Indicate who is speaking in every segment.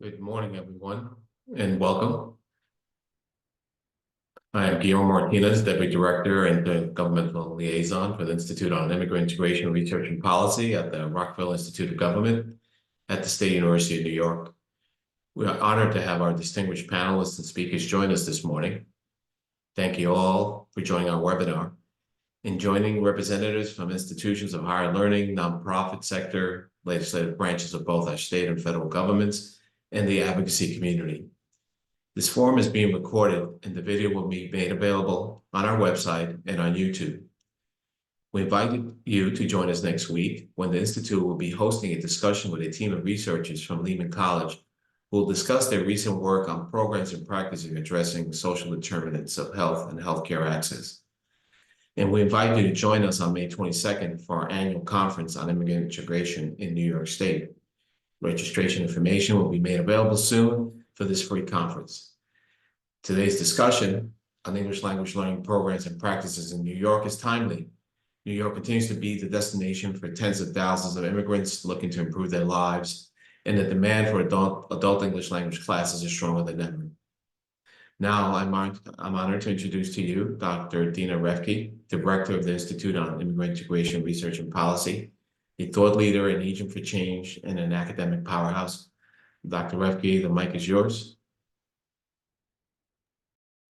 Speaker 1: Good morning, everyone, and welcome. I am Guillermo Martinez, Deputy Director and Intergovernmental Liaison for the Institute on Immigrant Integration Research and Policy at the Rockefeller Institute of Government at the State University of New York. We are honored to have our distinguished panelists and speakers join us this morning. Thank you all for joining our webinar and joining representatives from institutions of higher learning, nonprofit sector, legislative branches of both our state and federal governments, and the advocacy community. This forum is being recorded and the video will be made available on our website and on YouTube. We invite you to join us next week when the Institute will be hosting a discussion with a team of researchers from Lehman College who will discuss their recent work on programs and practices addressing social determinants of health and healthcare access. And we invite you to join us on May 22nd for our annual conference on immigrant integration in New York State. Registration information will be made available soon for this free conference. Today's discussion on English language learning programs and practices in New York is timely. New York continues to be the destination for tens of thousands of immigrants looking to improve their lives, and the demand for adult English language classes is stronger than ever. Now, I'm honored to introduce to you Dr. Dina Refke, Director of the Institute on Immigrant Integration Research and Policy, a thought leader, an agent for change, and an academic powerhouse. Dr. Refke, the mic is yours.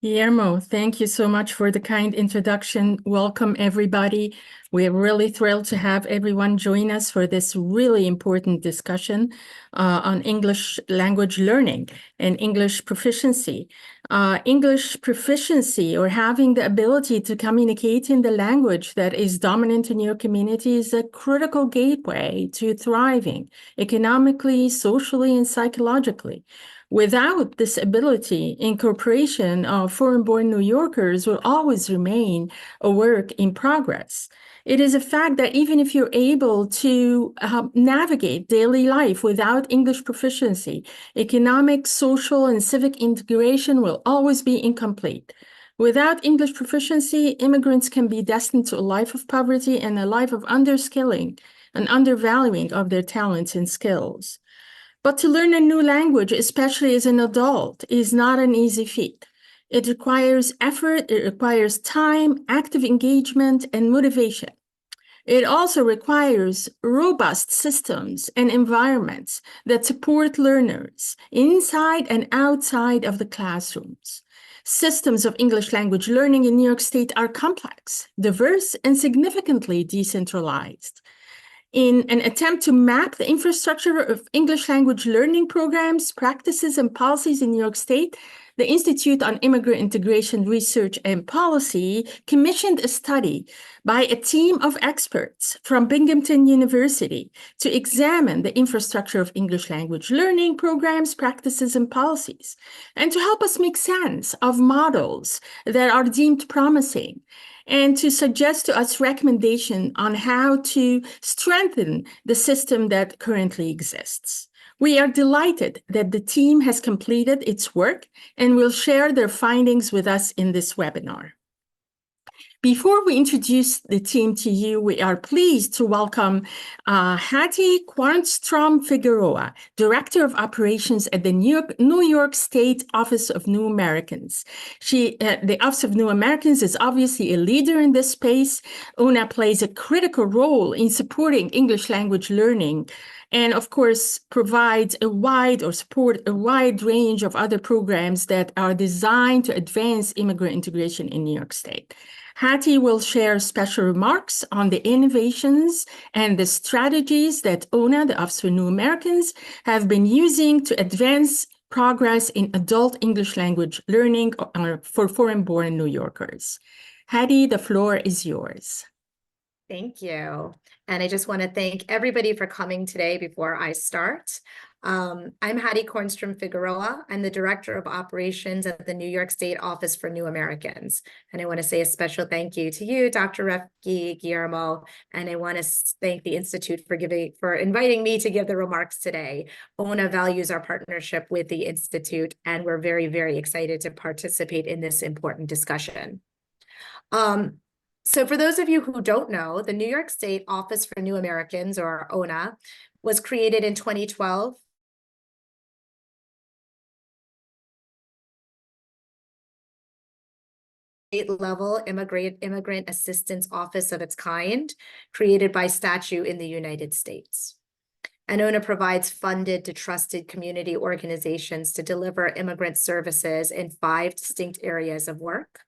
Speaker 2: Guillermo, thank you so much for the kind introduction. Welcome, everybody. We're really thrilled to have everyone join us for this really important discussion on English language learning and English proficiency. English proficiency, or having the ability to communicate in the language that is dominant in your community, is a critical gateway to thriving economically, socially, and psychologically. Without this ability, incorporation of foreign-born New Yorkers will always remain a work in progress. It is a fact that even if you're able to navigate daily life without English proficiency, economic, social, and civic integration will always be incomplete. Without English proficiency, immigrants can be destined to a life of poverty and a life of underskilling and undervaluing of their talents and skills. But to learn a new language, especially as an adult, is not an easy feat. It requires effort, it requires time, active engagement, and motivation. It also requires robust systems and environments that support learners inside and outside of the classrooms. Systems of English language learning in New York State are complex, diverse, and significantly decentralized. In an attempt to map the infrastructure of English language learning programs, practices, and policies in New York State, the Institute on Immigrant Integration Research and Policy commissioned a study by a team of experts from Binghamton University to examine the infrastructure of English language learning programs, practices, and policies, and to help us make sense of models that are deemed promising, and to suggest to us recommendation on how to strengthen the system that currently exists. We are delighted that the team has completed its work and will share their findings with us in this webinar. Before we introduce the team to you, we are pleased to welcome Hattie Quarnstrom-Figueroa, Director of Operations at the New York State Office of New Americans. The Office of New Americans is obviously a leader in this space. UNA plays a critical role in supporting English language learning, and of course provides support a wide range of other programs that are designed to advance immigrant integration in New York State. Hattie will share special remarks on the innovations and the strategies that ONA, the Office for New Americans, have been using to advance progress in adult English language learning for foreign-born New Yorkers. Hattie, the floor is yours.
Speaker 3: Thank you. And I just want to thank everybody for coming today before I start. I'm Hattie Quarnstrom-Figueroa. I'm the Director of Operations at the New York State Office for New Americans. And I want to say a special thank you to you, Dr. Refke, Guillermo, and I want to thank the Institute for inviting me to give the remarks today. ONA values our partnership with the Institute, and we're very, very excited to participate in this important discussion. So for those of you who don't know, the New York State Office for New Americans, or ONA, was created in 2012 state-level immigrant assistance office of its kind, created by statute in the United States. And ONA provides funded to trusted community organizations to deliver immigrant services in 5 distinct areas of work: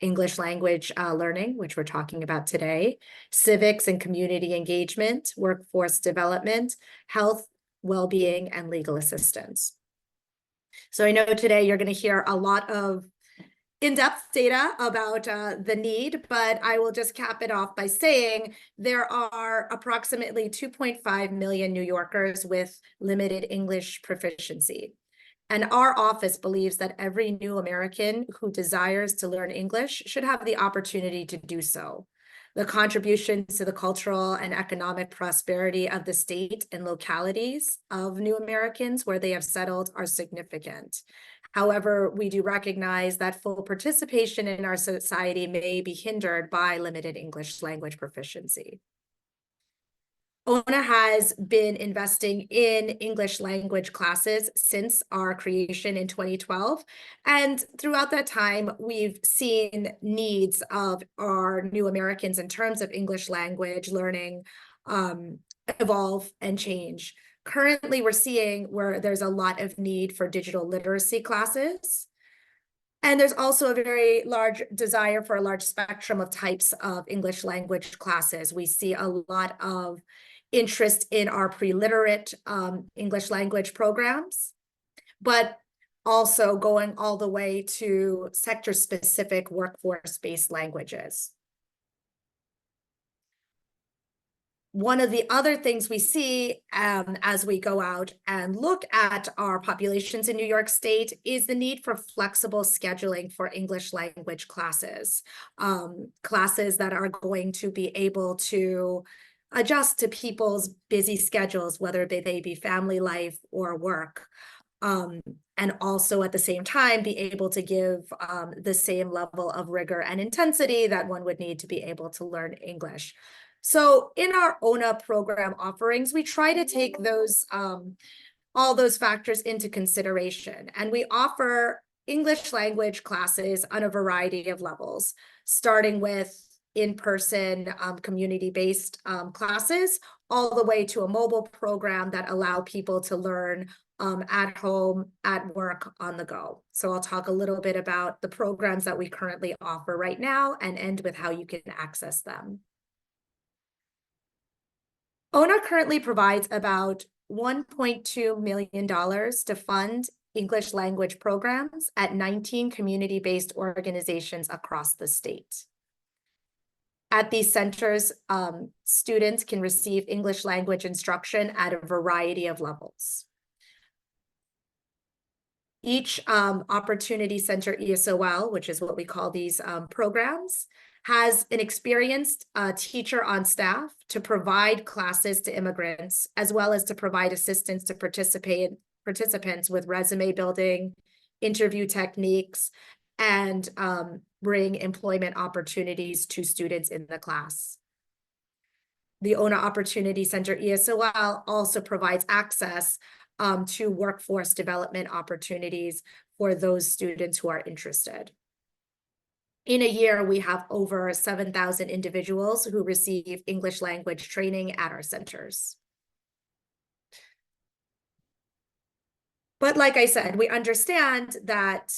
Speaker 3: English language learning, which we're talking about today, civics and community engagement, workforce development, health, well-being, and legal assistance. So I know today you're going to hear a lot of in-depth data about the need, but I will just cap it off by saying there are approximately 2.5 million New Yorkers with limited English proficiency. And our office believes that every new American who desires to learn English should have the opportunity to do so. The contributions to the cultural and economic prosperity of the state and localities of new Americans where they have settled are significant. However, we do recognize that full participation in our society may be hindered by limited English language proficiency. ONA has been investing in English language classes since our creation in 2012. And throughout that time, we've seen needs of our new Americans in terms of English language learning evolve and change. Currently, we're seeing where there's a lot of need for digital literacy classes. And there's also a very large desire for a large spectrum of types of English language classes. We see a lot of interest in our pre-literate English language programs, but also going all the way to sector-specific workforce-based languages. One of the other things we see as we go out and look at our populations in New York State is the need for flexible scheduling for English language classes, classes that are going to be able to adjust to people's busy schedules, whether they be family life or work, and also at the same time be able to give the same level of rigor and intensity that one would need to be able to learn English. So in our ONA program offerings, we try to take those all those factors into consideration, and we offer English language classes on a variety of levels, starting with in-person community-based classes, all the way to a mobile program that allow people to learn at home, at work, on the go. So I'll talk a little bit about the programs that we currently offer right now and end with how you can access them. ONA currently provides about $1.2 million to fund English language programs at 19 community-based organizations across the state. At these centers, students can receive English language instruction at a variety of levels. Each Opportunity Center ESOL, which is what we call these programs, has an experienced teacher on staff to provide classes to immigrants, as well as to provide assistance to participants with resume building, interview techniques, and bring employment opportunities to students in the class. The ONA Opportunity Center ESOL also provides access to workforce development opportunities for those students who are interested. In a year, we have over 7,000 individuals who receive English language training at our centers. But like I said, we understand that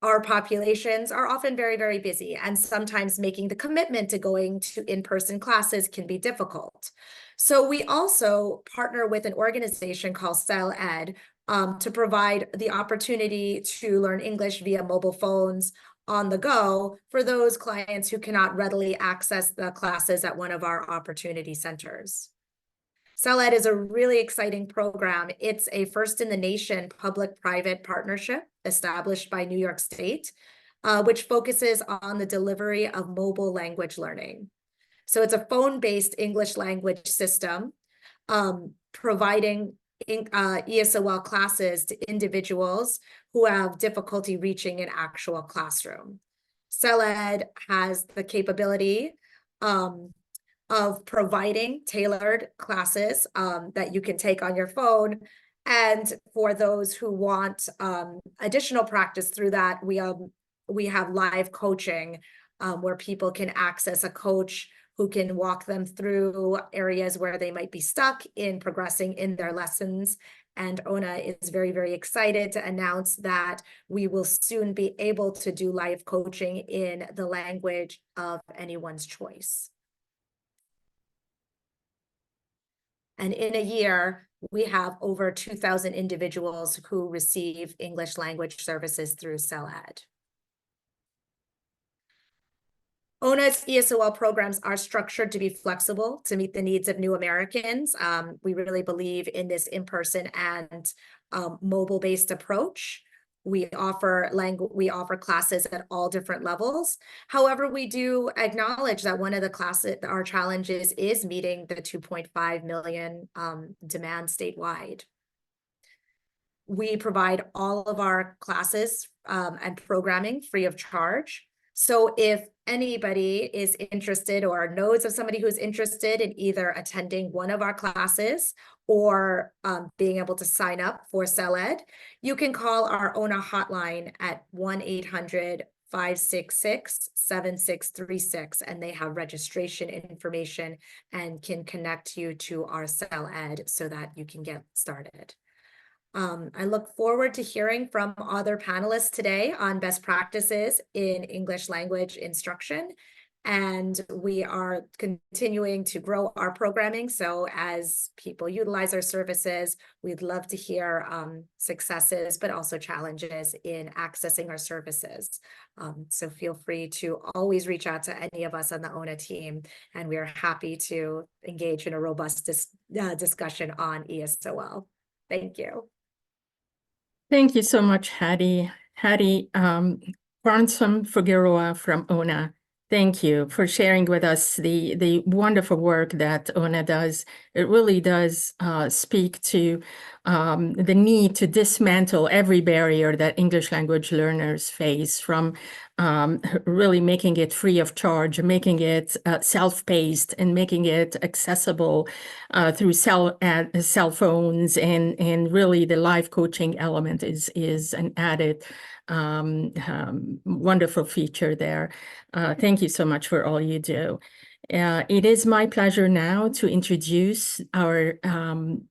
Speaker 3: our populations are often very, very busy, and sometimes making the commitment to going to in-person classes can be difficult. So we also partner with an organization called CEL-Ed to provide the opportunity to learn English via mobile phones on the go for those clients who cannot readily access the classes at one of our opportunity centers. CEL-Ed is a really exciting program. It's a first-in-the-nation public-private partnership established by New York State, which focuses on the delivery of mobile language learning. So it's a phone-based English language system providing ESOL classes to individuals who have difficulty reaching an actual classroom. CEL-Ed has the capability of providing tailored classes that you can take on your phone. And for those who want additional practice through that, we we have live coaching where people can access a coach who can walk them through areas where they might be stuck in progressing in their lessons. And Ona is very, very excited to announce that we will soon be able to do live coaching in the language of anyone's choice. And in a year, we have over 2,000 individuals who receive English language services through CELED. ONA's ESOL programs are structured to be flexible to meet the needs of new Americans. We really believe in this in-person and mobile-based approach. We offer classes at all different levels. However, we do acknowledge that one of our challenges is meeting the 2.5 million demand statewide. We provide all of our classes and programming free of charge. So if anybody is interested or knows of somebody who's interested in either attending one of our classes or being able to sign up for CELED, you can call our ONA hotline at 1-800-566-7636, and they have registration information and can connect you to our CELED so that you can get started. I look forward to hearing from other panelists today on best practices in English language instruction. And we are continuing to grow our programming. So as people utilize our services, we'd love to hear successes, but also challenges in accessing our services. So feel free to always reach out to any of us on the ONA team, and we are happy to engage in a robust discussion on ESOL. Thank you.
Speaker 2: Thank you so much, Hattie. Hattie, Quarnstrom-Figueroa from ONA, thank you for sharing with us the wonderful work that ONA does. It really does speak to the need to dismantle every barrier that English language learners face, from really making it free of charge, making it self-paced, and making it accessible through cell phones, and really the live coaching element is an added wonderful feature there. Thank you so much for all you do. It is my pleasure now to introduce our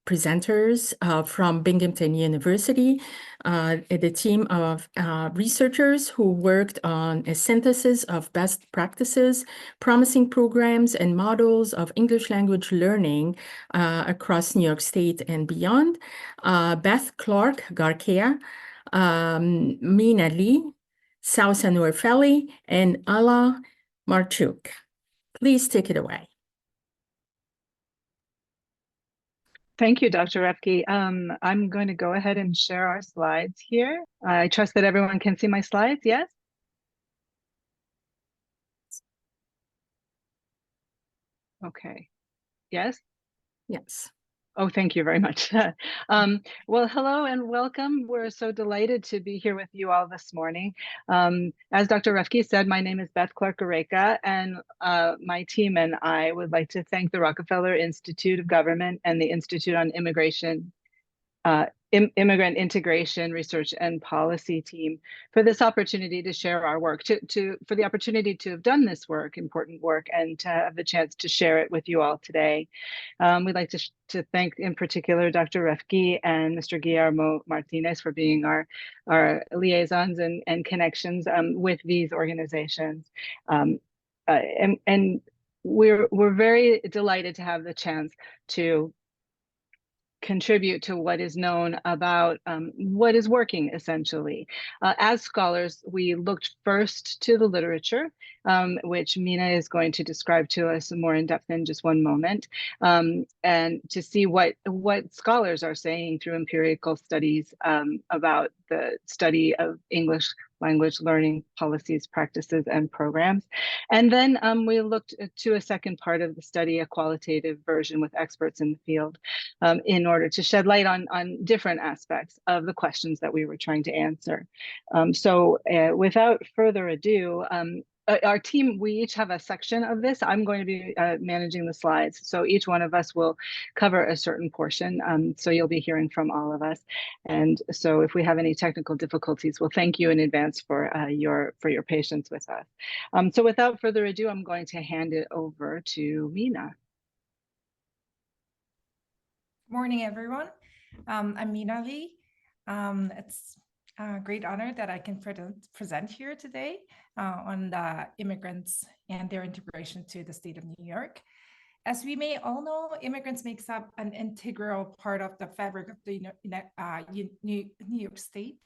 Speaker 2: presenters from Binghamton University, the team of researchers who worked on a synthesis of best practices, promising programs, and models of English language learning across New York State and beyond. Beth Clark-Gareca, Mina Lee, Sawsan Werfelli, and Ala Marciuc. Please take it away.
Speaker 4: Thank you, Dr. Repke. I'm going to go ahead and share our slides here. I trust that everyone can see my slides, yes? Okay, yes?
Speaker 2: Yes.
Speaker 4: Oh, thank you very much. Well, hello and welcome. We're so delighted to be here with you all this morning. As Dr. Repke said, my name is Beth Clark-Gareca, and my team and I would like to thank the Rockefeller Institute of Government and the Institute on Immigration, Immigrant Integration Research and Policy team for this opportunity to share our work, for the opportunity to have done this work, important work, and to have the chance to share it with you all today. We'd like to thank in particular Dr. Repke and Mr. Guillermo Martinez for being our liaisons and connections with these organizations. And we're very delighted to have the chance to contribute to what is known about what is working, essentially. As scholars, we looked first to the literature, which Mina is going to describe to us more in depth in just one moment, and to see what scholars are saying through empirical studies about the study of English language learning policies, practices, and programs. And then we looked to a second part of the study, a qualitative version with experts in the field, in order to shed light on different aspects of the questions that we were trying to answer. So without further ado, our team, we each have a section of this. I'm going to be managing the slides. So each one of us will cover a certain portion. So you'll be hearing from all of us. And so if we have any technical difficulties, we'll thank you in advance for your patience with us. So without further ado, I'm going to hand it over to Mina.
Speaker 5: Morning, everyone. I'm Mina Lee. It's a great honor that I can present here today on the immigrants and their integration to the state of New York. As we may all know, immigrants makes up an integral part of the fabric of the New York State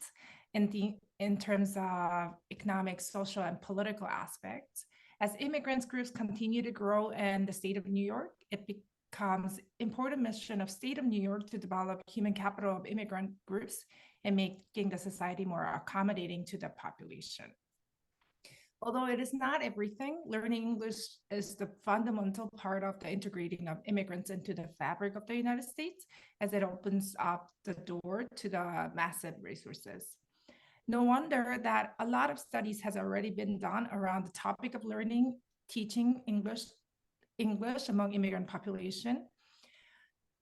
Speaker 5: in terms of economic, social, and political aspects. As immigrants groups continue to grow in the state of New York, it becomes important mission of state of New York to develop human capital of immigrant groups and making the society more accommodating to the population. Although it is not everything, learning English is the fundamental part of the integrating of immigrants into the fabric of the United States, as it opens up the door to the massive resources. No wonder that a lot of studies has already been done around the topic of learning, teaching English among immigrant population.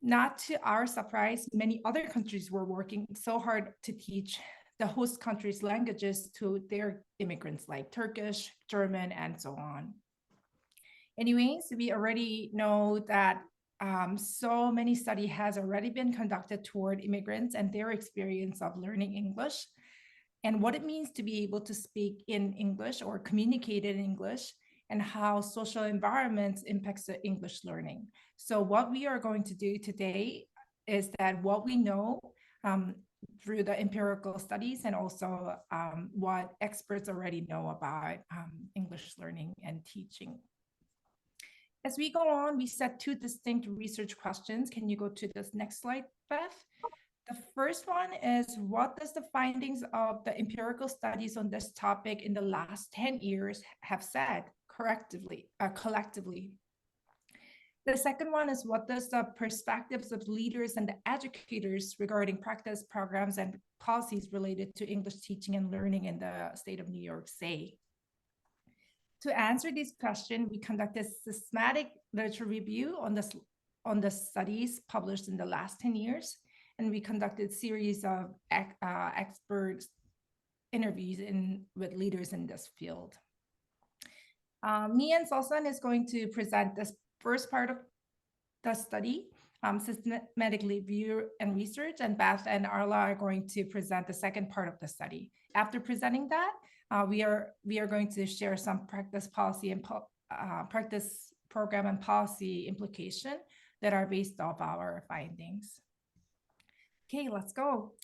Speaker 5: Not to our surprise, many other countries were working so hard to teach the host country's languages to their immigrants, like Turkish, German, and so on. Anyways, we already know that so many studies has already been conducted toward immigrants and their experience of learning English and what it means to be able to speak in English or communicate in English, and how social environments impacts the English learning. So what we are going to do today is that what we know through the empirical studies and also what experts already know about English learning and teaching. As we go on, we set two distinct research questions. Can you go to this next slide, Beth? The first one is, what does the findings of the empirical studies on this topic in the last 10 years have said collectively? The second one is, what does the perspectives of leaders and the educators regarding practice programs and policies related to English teaching and learning in the state of New York say? To answer this question, we conducted systematic literature review on the studies published in the last 10 years, and we conducted series of expert interviews with leaders in this field. Me and Sawsan is going to present this first part of the study, systematic review and research, and Beth and Arla are going to present the second part of the study. After presenting that, we are going to share some practice policy and practice program and policy implication that are based off our findings. Okay, let's go.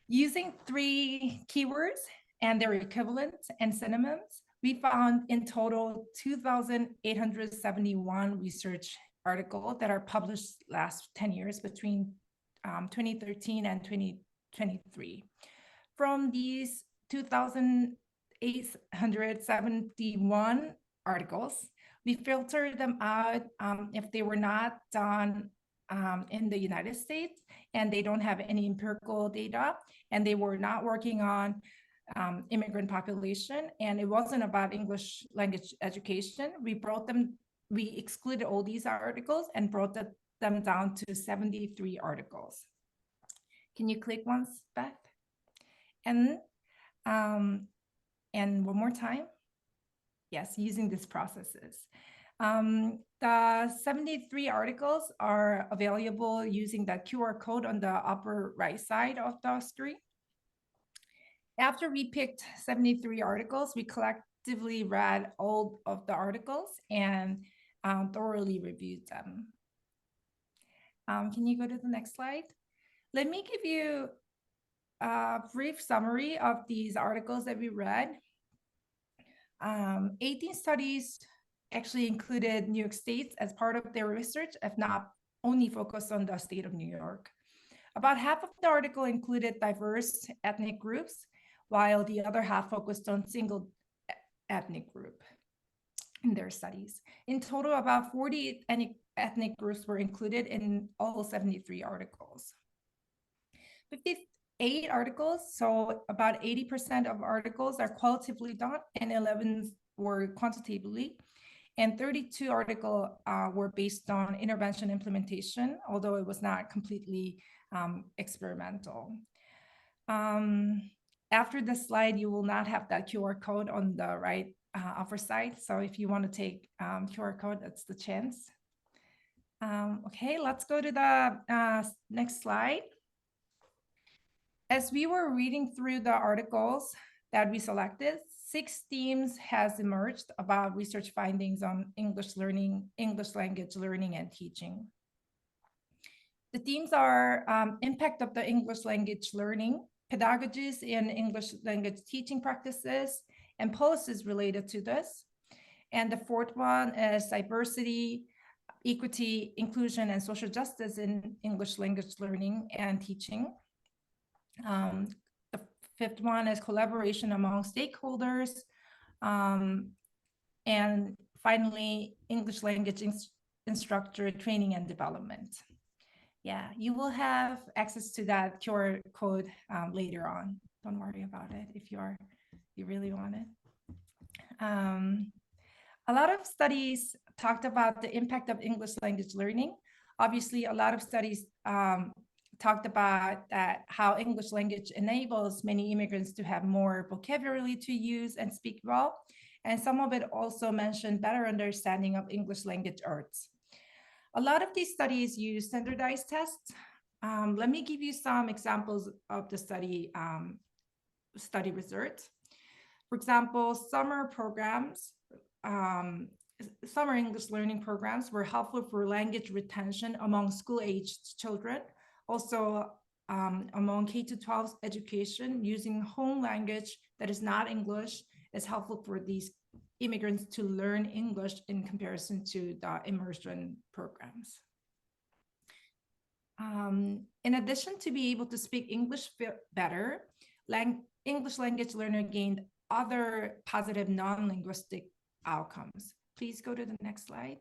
Speaker 5: Using 3 keywords and their equivalents and synonyms, we found in total 2,871 research articles that are published last 10 years between 2013 and 2023. From these 2,871 articles, we filtered them out if they were not done in the United States and they don't have any empirical data and they were not working on immigrant population, and it wasn't about English language education. We excluded all these articles and brought them down to 73 articles. Can you click once, Beth? And one more time. Yes, using these processes. The 73 articles are available using the QR code on the upper right side of the screen. After we picked 73 articles, we collectively read all of the articles and thoroughly reviewed them. Can you go to the next slide? Let me give you a brief summary of these articles that we read. 18 studies actually included New York State as part of their research, if not only focused on the state of New York. About half of the article included diverse ethnic groups, while the other half focused on single ethnic group in their studies. In total, about 40 ethnic groups were included in all 73 articles. 58 articles, so about 80% of articles are qualitatively done, and 11 were quantitatively, and 32 articles were based on intervention implementation, although it was not completely experimental. After this slide, you will not have that QR code on the right upper side. So if you want to take QR code, that's the chance. Okay, let's go to the next slide. As we were reading through the articles that we selected, 6 themes has emerged about research findings on English learning, English language learning and teaching. The themes are impact of the English language learning, pedagogies in English language teaching practices, and policies related to this. And the 4th one is diversity, equity, inclusion, and social justice in English language learning and teaching. The 5th one is collaboration among stakeholders. And finally, English language instructor training and development. Yeah, you will have access to that QR code later on. Don't worry about it if you really want it. A lot of studies talked about the impact of English language learning. Obviously, a lot of studies talked about that how English language enables many immigrants to have more vocabulary to use and speak well. And some of it also mentioned better understanding of English language arts. A lot of these studies use standardized tests. Let me give you some examples of the study results. For example, summer English learning programs were helpful for language retention among school-aged children. Also, among K-12 education, using home language that is not English is helpful for these immigrants to learn English in comparison to the immersion programs. In addition to be able to speak English better, English language learner gained other positive non-linguistic outcomes. Please go to the next slide.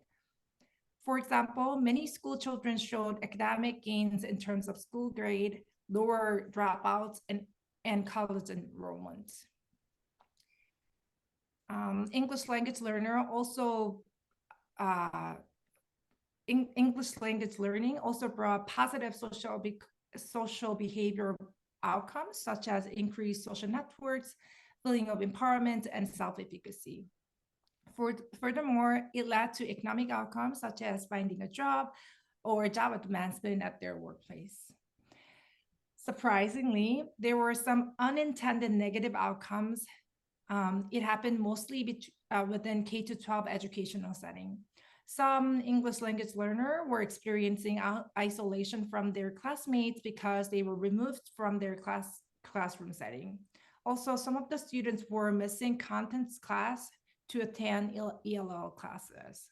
Speaker 5: For example, many school children showed academic gains in terms of school grade, lower dropouts, and college enrollment. English language learner also English language learning also brought positive social behavior outcomes, such as increased social networks, feeling of empowerment, and self-efficacy. Furthermore, it led to economic outcomes, such as finding a job or job advancement at their workplace. Surprisingly, there were some unintended negative outcomes. It happened mostly within K-12 educational setting. Some English language learners were experiencing isolation from their classmates because they were removed from their classroom setting. Also, some of the students were missing contents class to attend ELL classes.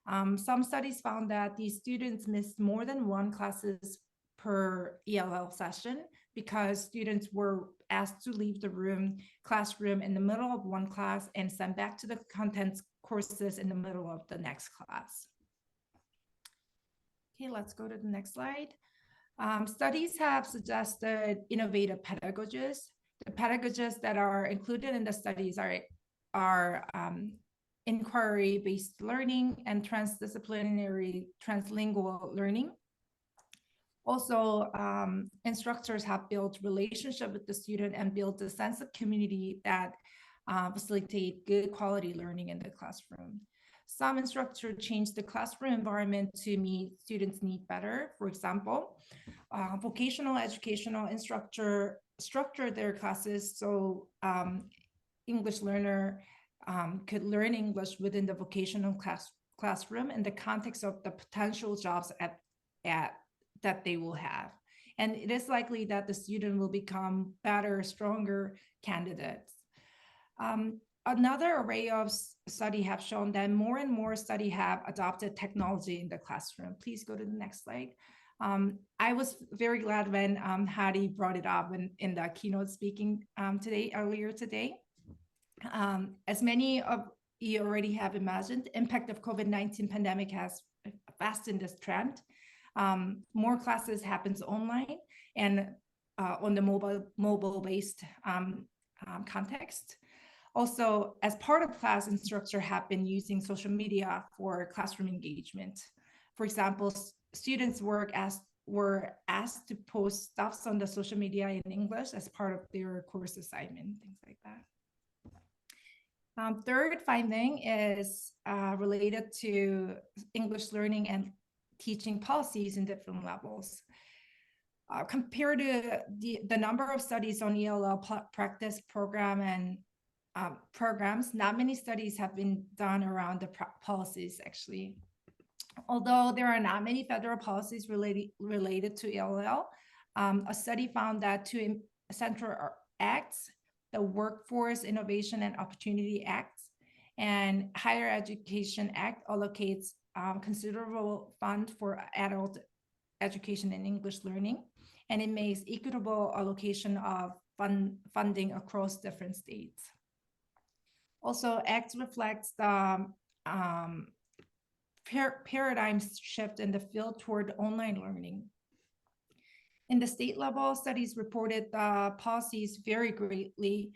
Speaker 5: Some studies found that these students missed more than 1 classes per ELL session because students were asked to leave the classroom in the middle of one class and sent back to the contents courses in the middle of the next class. Okay, let's go to the next slide. Studies have suggested innovative pedagogies. The pedagogies that are included in the studies are inquiry-based learning and transdisciplinary translingual learning. Also, instructors have built relationship with the student and built a sense of community that facilitate good quality learning in the classroom. Some instructors changed the classroom environment to meet students' needs better. For example, vocational educational instructor structured their classes so English learner could learn English within the vocational classroom in the context of the potential jobs that they will have. And it is likely that the student will become better, stronger candidates. Another array of studies have shown that more and more studies have adopted technology in the classroom. Please go to the next slide. I was very glad when Hattie brought it up in the keynote speaking earlier today. As many of you already have imagined, the impact of COVID-19 pandemic has fastened this trend. More classes happens online and on the mobile-based context. Also, as part of class, instructors have been using social media for classroom engagement. For example, students were asked to post stuffs on the social media in English as part of their course assignment, things like that. Third finding is related to English learning and teaching policies in different levels. Compared to the number of studies on ELL practice program and programs, not many studies have been done around the policies actually. Although there are not many federal policies related to ELL, a study found that two central acts, the Workforce Innovation and Opportunity Act and Higher Education Act, allocates considerable fund for adult education and English learning, and it makes equitable allocation of funding across different states. Also, Act reflects the paradigm shift in the field toward online learning. In the state level, studies reported the policies vary greatly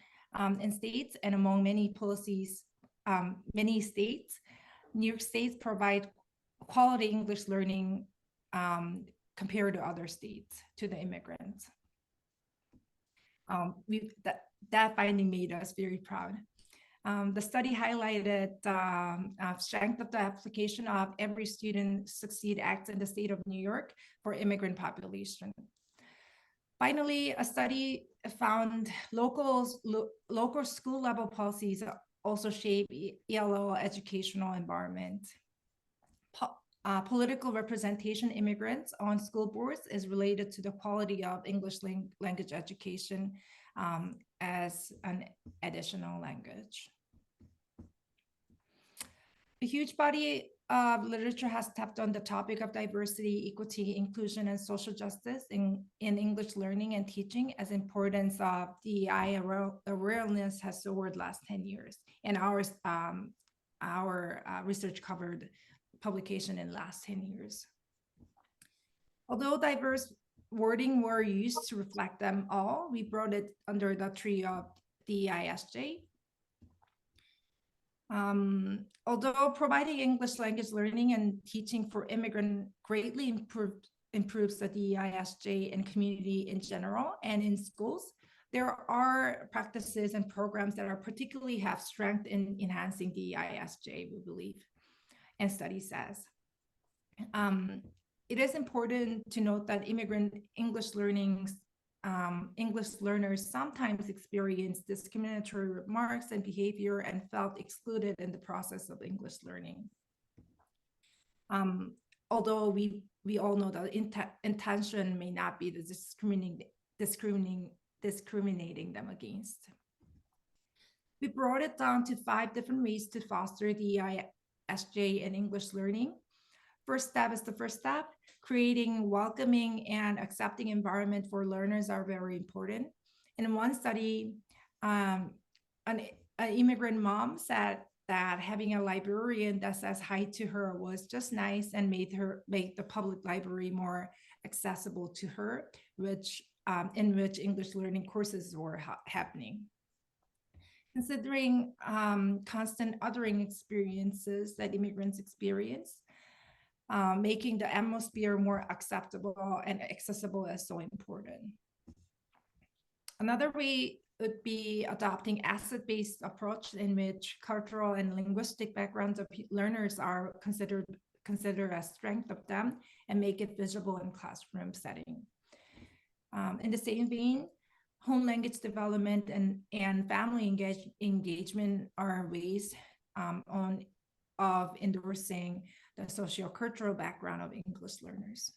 Speaker 5: in states, and among many policies, many states, New York State provide quality English learning compared to other states to the immigrants. That finding made us very proud. The study highlighted the strength of the application of Every Student Succeed Act in the state of New York for immigrant population. Finally, a study found local school level policies also shape ELL educational environment. Political representation immigrants on school boards is related to the quality of English language education as an additional language. A huge body of literature has tapped on the topic of diversity, equity, inclusion, and social justice in English learning and teaching, as importance of DEI awareness has soared last 10 years. And our research covered publication in last 10 years. Although diverse wording were used to reflect them all, we brought it under the tree of DEISJ. Although providing English language learning and teaching for immigrants greatly improves the DEISJ and community in general and in schools, there are practices and programs that are particularly have strength in enhancing DEISJ, we believe, and study says. It is important to note that immigrant English learners sometimes experience discriminatory remarks and behavior and felt excluded in the process of English learning. Although we all know that intention may not be the discriminating them against. We brought it down to 5 different ways to foster DEISJ in English learning. First step is the first step. Creating welcoming and accepting environment for learners are very important. In one study, an immigrant mom said that having a librarian that says hi to her was just nice and made the public library more accessible to her, in which English learning courses were happening. Considering constant othering experiences that immigrants experience, making the atmosphere more acceptable and accessible is so important. Another way would be adopting asset-based approach in which cultural and linguistic backgrounds of learners are considered as strength of them and make it visible in classroom setting. In the same vein, home language development and family engagement are ways of endorsing the sociocultural background of English learners.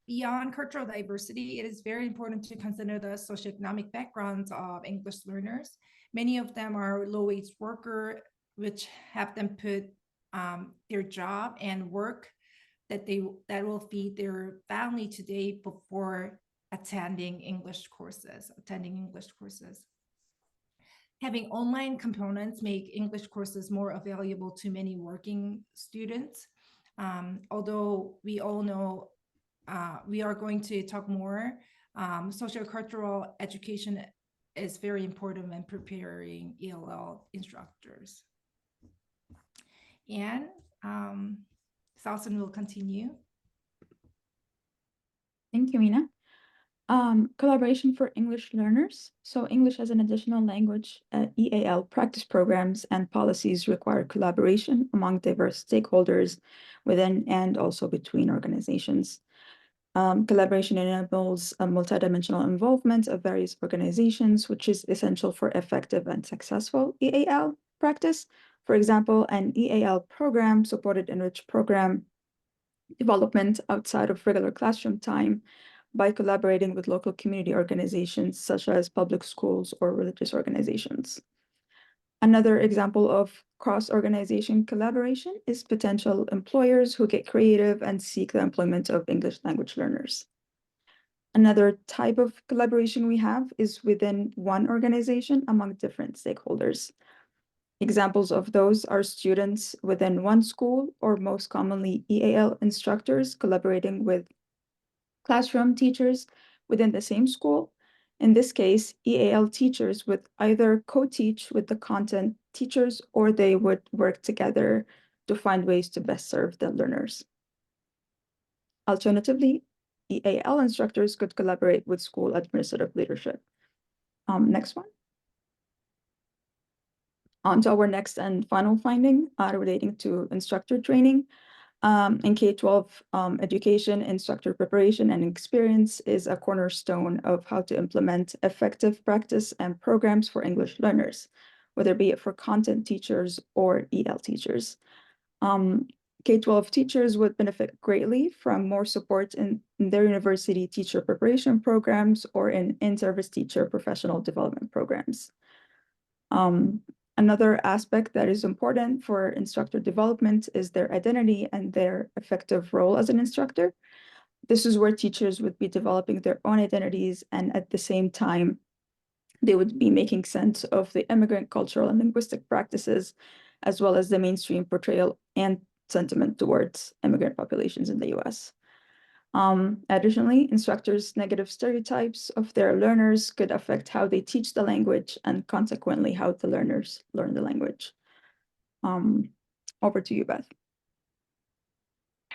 Speaker 5: Beyond cultural diversity, it is very important to consider the socioeconomic backgrounds of English learners. Many of them are low-wage workers, which have them put their job and work that will feed their family today before attending English courses. Having online components make English courses more available to many working students. Although we all know we are going to talk more, sociocultural education is very important when preparing ELL instructors. And Sawsan will continue.
Speaker 6: Thank you, Mina. Collaboration for English learners. So English as an additional language, EAL practice programs and policies require collaboration among diverse stakeholders within and also between organizations. Collaboration enables a multidimensional involvement of various organizations, which is essential for effective and successful EAL practice. For example, an EAL program supported enriched program development outside of regular classroom time by collaborating with local community organizations such as public schools or religious organizations. Another example of cross-organization collaboration is potential employers who get creative and seek the employment of English language learners. Another type of collaboration we have is within one organization among different stakeholders. Examples of those are students within one school, or most commonly EAL instructors collaborating with classroom teachers within the same school. In this case, EAL teachers would either co-teach with the content teachers, or they would work together to find ways to best serve the learners. Alternatively, EAL instructors could collaborate with school administrative leadership. Next one. On to our next and final finding relating to instructor training. In K-12 education, instructor preparation and experience is a cornerstone of how to implement effective practice and programs for English learners, whether be it for content teachers or EL teachers. K-12 teachers would benefit greatly from more support in their university teacher preparation programs or in in-service teacher professional development programs. Another aspect that is important for instructor development is their identity and their effective role as an instructor. This is where teachers would be developing their own identities, and at the same time, they would be making sense of the immigrant cultural and linguistic practices, as well as the mainstream portrayal and sentiment towards immigrant populations in the US. Additionally, instructors' negative stereotypes of their learners could affect how they teach the language and consequently how the learners learn the language. Over to you, Beth.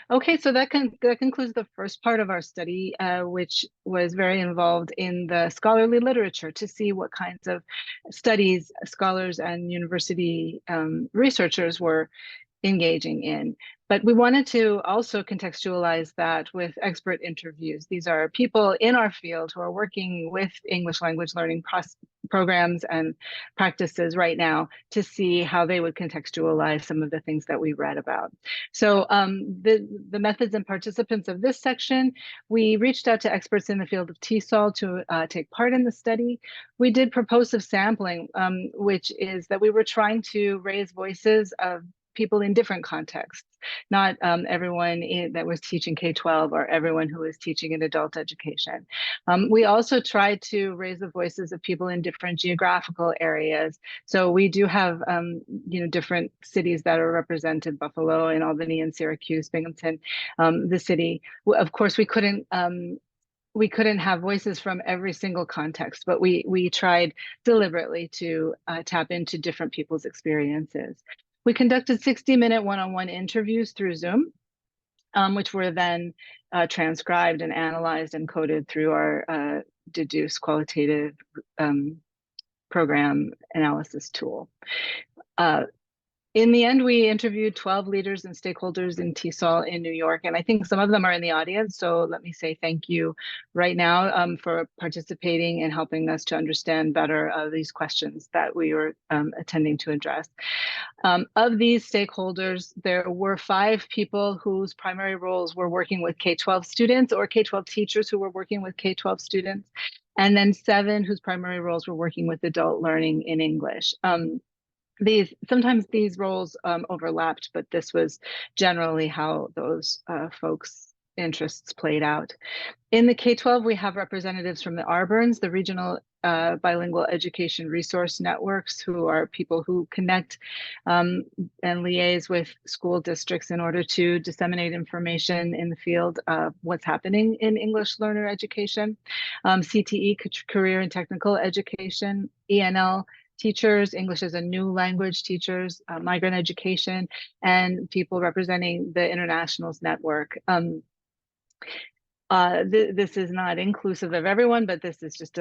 Speaker 4: Okay, so that concludes the first part of our study, which was very involved in the scholarly literature to see what kinds of studies scholars and university researchers were engaging in. But we wanted to also contextualize that with expert interviews. These are people in our field who are working with English language learning programs and practices right now to see how they would contextualize some of the things that we read about. So the methods and participants of this section, we reached out to experts in the field of TESOL to take part in the study. We did propulsive sampling, which is that we were trying to raise voices of people in different contexts, not everyone that was teaching K-12 or everyone who was teaching in adult education. We also tried to raise the voices of people in different geographical areas. So we do have different cities that are represented: Buffalo and Albany and Syracuse, Binghamton, the city. Of course, we couldn't have voices from every single context, but we tried deliberately to tap into different people's experiences. We conducted 60-minute one-on-one interviews through Zoom, which were then transcribed and analyzed and coded through our deduce qualitative program analysis tool. In the end, we interviewed 12 leaders and stakeholders in TESOL in New York, and I think some of them are in the audience, so let me say thank you right now for participating and helping us to understand better these questions that we were attending to address. Of these stakeholders, there were 5 people whose primary roles were working with K-12 students or K-12 teachers who were working with K-12 students, and then 7 whose primary roles were working with adult learning in English. Sometimes these roles overlapped, but this was generally how those folks interests played out. In the K-12, we have representatives from the RBERNs, the Regional Bilingual Education Resource Networks, who are people who connect and liaise with school districts in order to disseminate information in the field of what's happening in English learner education. CTE, Career and Technical Education, ENL, teachers, English as a new language teachers, migrant education, and people representing the Internationals Network. This is not inclusive of everyone, but this is just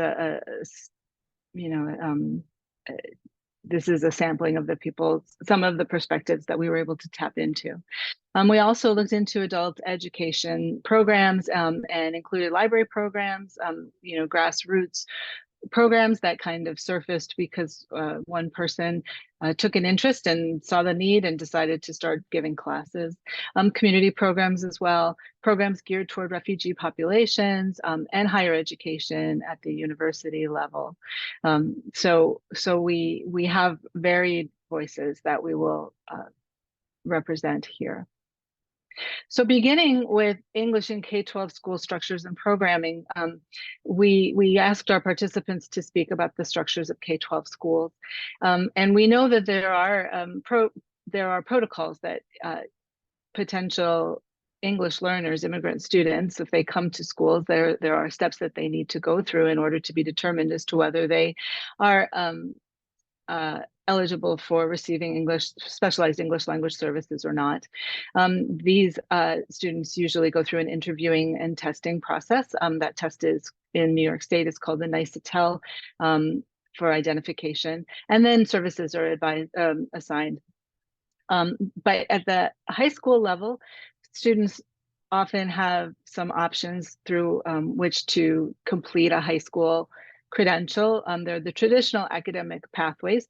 Speaker 4: this is a sampling of the people, some of the perspectives that we were able to tap into. We also looked into adult education programs and included library programs, grassroots programs that kind of surfaced because one person took an interest and saw the need and decided to start giving classes. Community programs as well, programs geared toward refugee populations and higher education at the university level. So we have varied voices that we will represent here. So beginning with English in K-12 school structures and programming, we asked our participants to speak about the structures of K-12 schools. And we know that there are protocols that potential English learners, immigrant students, if they come to schools, there are steps that they need to go through in order to be determined as to whether they are eligible for receiving specialized English language services or not. These students usually go through an interviewing and testing process. That test is in New York State, it's called the NICETEL for identification, and then services are assigned. But at the high school level, students often have some options through which to complete a high school credential. They're the traditional academic pathways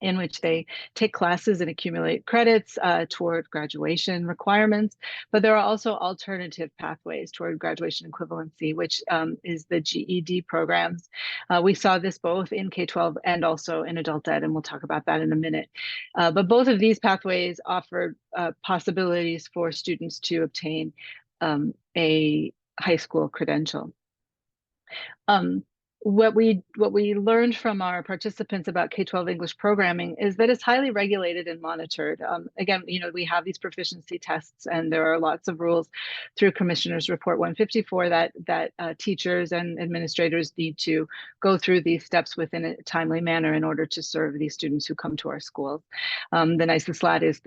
Speaker 4: in which they take classes and accumulate credits toward graduation requirements. But there are also alternative pathways toward graduation equivalency, which is the GED programs. We saw this both in K-12 and also in adult ed, and we'll talk about that in a minute. But both of these pathways offer possibilities for students to obtain a high school credential. What we learned from our participants about K-12 English programming is that it's highly regulated and monitored. Again, we have these proficiency tests, and there are lots of rules through Commissioner's Report 154 that teachers and administrators need to go through these steps within a timely manner in order to serve these students who come to our schools. The NICESLAT is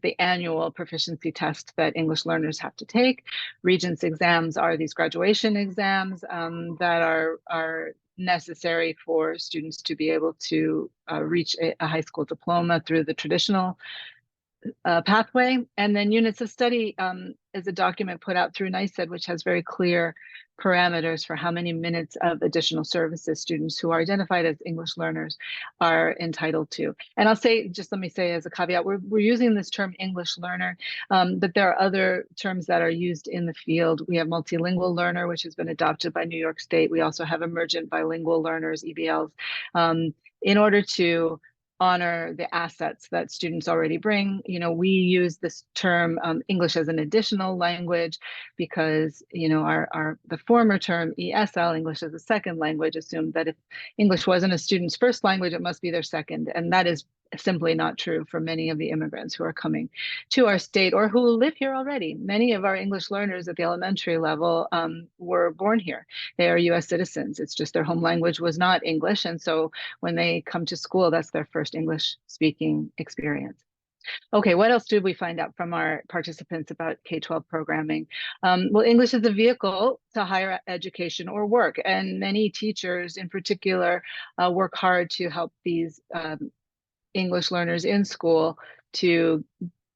Speaker 4: the annual proficiency test that English learners have to take. Regents exams are these graduation exams that are necessary for students to be able to reach a high school diploma through the traditional pathway. And then units of study is a document put out through NICED, which has very clear parameters for how many minutes of additional services students who are identified as English learners are entitled to. And I'll say, just let me say as a caveat, we're using this term English learner, but there are other terms that are used in the field. We have multilingual learner, which has been adopted by New York State. We also have emergent bilingual learners, EBLs, in order to honor the assets that students already bring. We use this term English as an additional language because the former term ESL, English as a second language, assumed that if English wasn't a student's first language, it must be their second, and that is simply not true for many of the immigrants who are coming to our state or who live here already. Many of our English learners at the elementary level were born here. They are US citizens. It's just their home language was not English. And so when they come to school, that's their first English speaking experience. Okay, what else did we find out from our participants about K-12 programming? Well, English is a vehicle to higher education or work, and many teachers in particular work hard to help these English learners in school to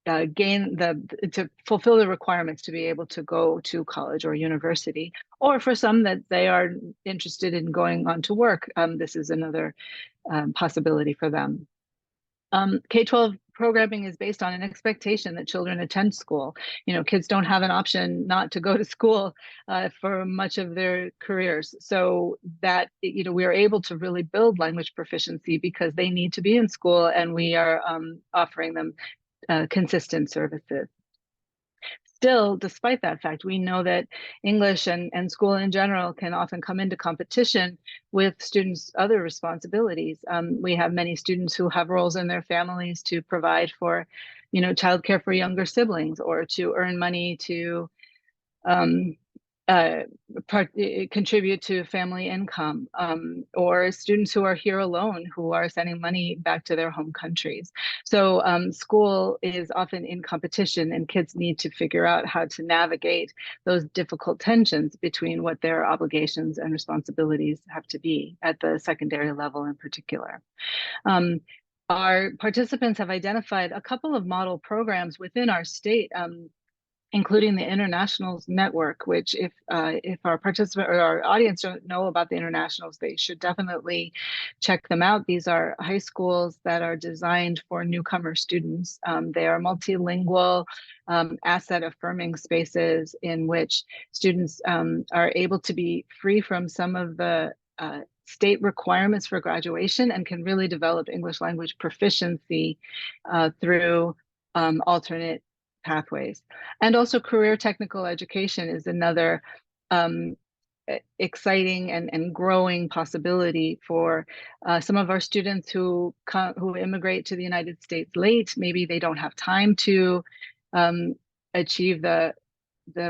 Speaker 4: to fulfill the requirements to be able to go to college or university, or for some that they are interested in going on to work. This is another possibility for them. K-12 programming is based on an expectation that children attend school. Kids don't have an option not to go to school for much of their careers. So that, we are able to really build language proficiency because they need to be in school, and we are offering them consistent services. still, despite that fact, we know that English and school in general can often come into competition with students' other responsibilities. We have many students who have roles in their families to provide for, childcare for younger siblings, or to earn money to contribute to family income, or students who are here alone who are sending money back to their home countries. So school is often in competition, and kids need to figure out how to navigate those difficult tensions between what their obligations and responsibilities have to be at the secondary level in particular. Our participants have identified a couple of model programs within our state, including the Internationals Network, which if our participant or our audience don't know about the Internationals, they should definitely check them out. These are high schools that are designed for newcomer students. They are multilingual, asset affirming spaces in which students are able to be free from some of the state requirements for graduation and can really develop English language proficiency through alternate pathways. And also career technical education is another exciting and growing possibility for some of our students who immigrate to the United States late. Maybe they don't have time to achieve the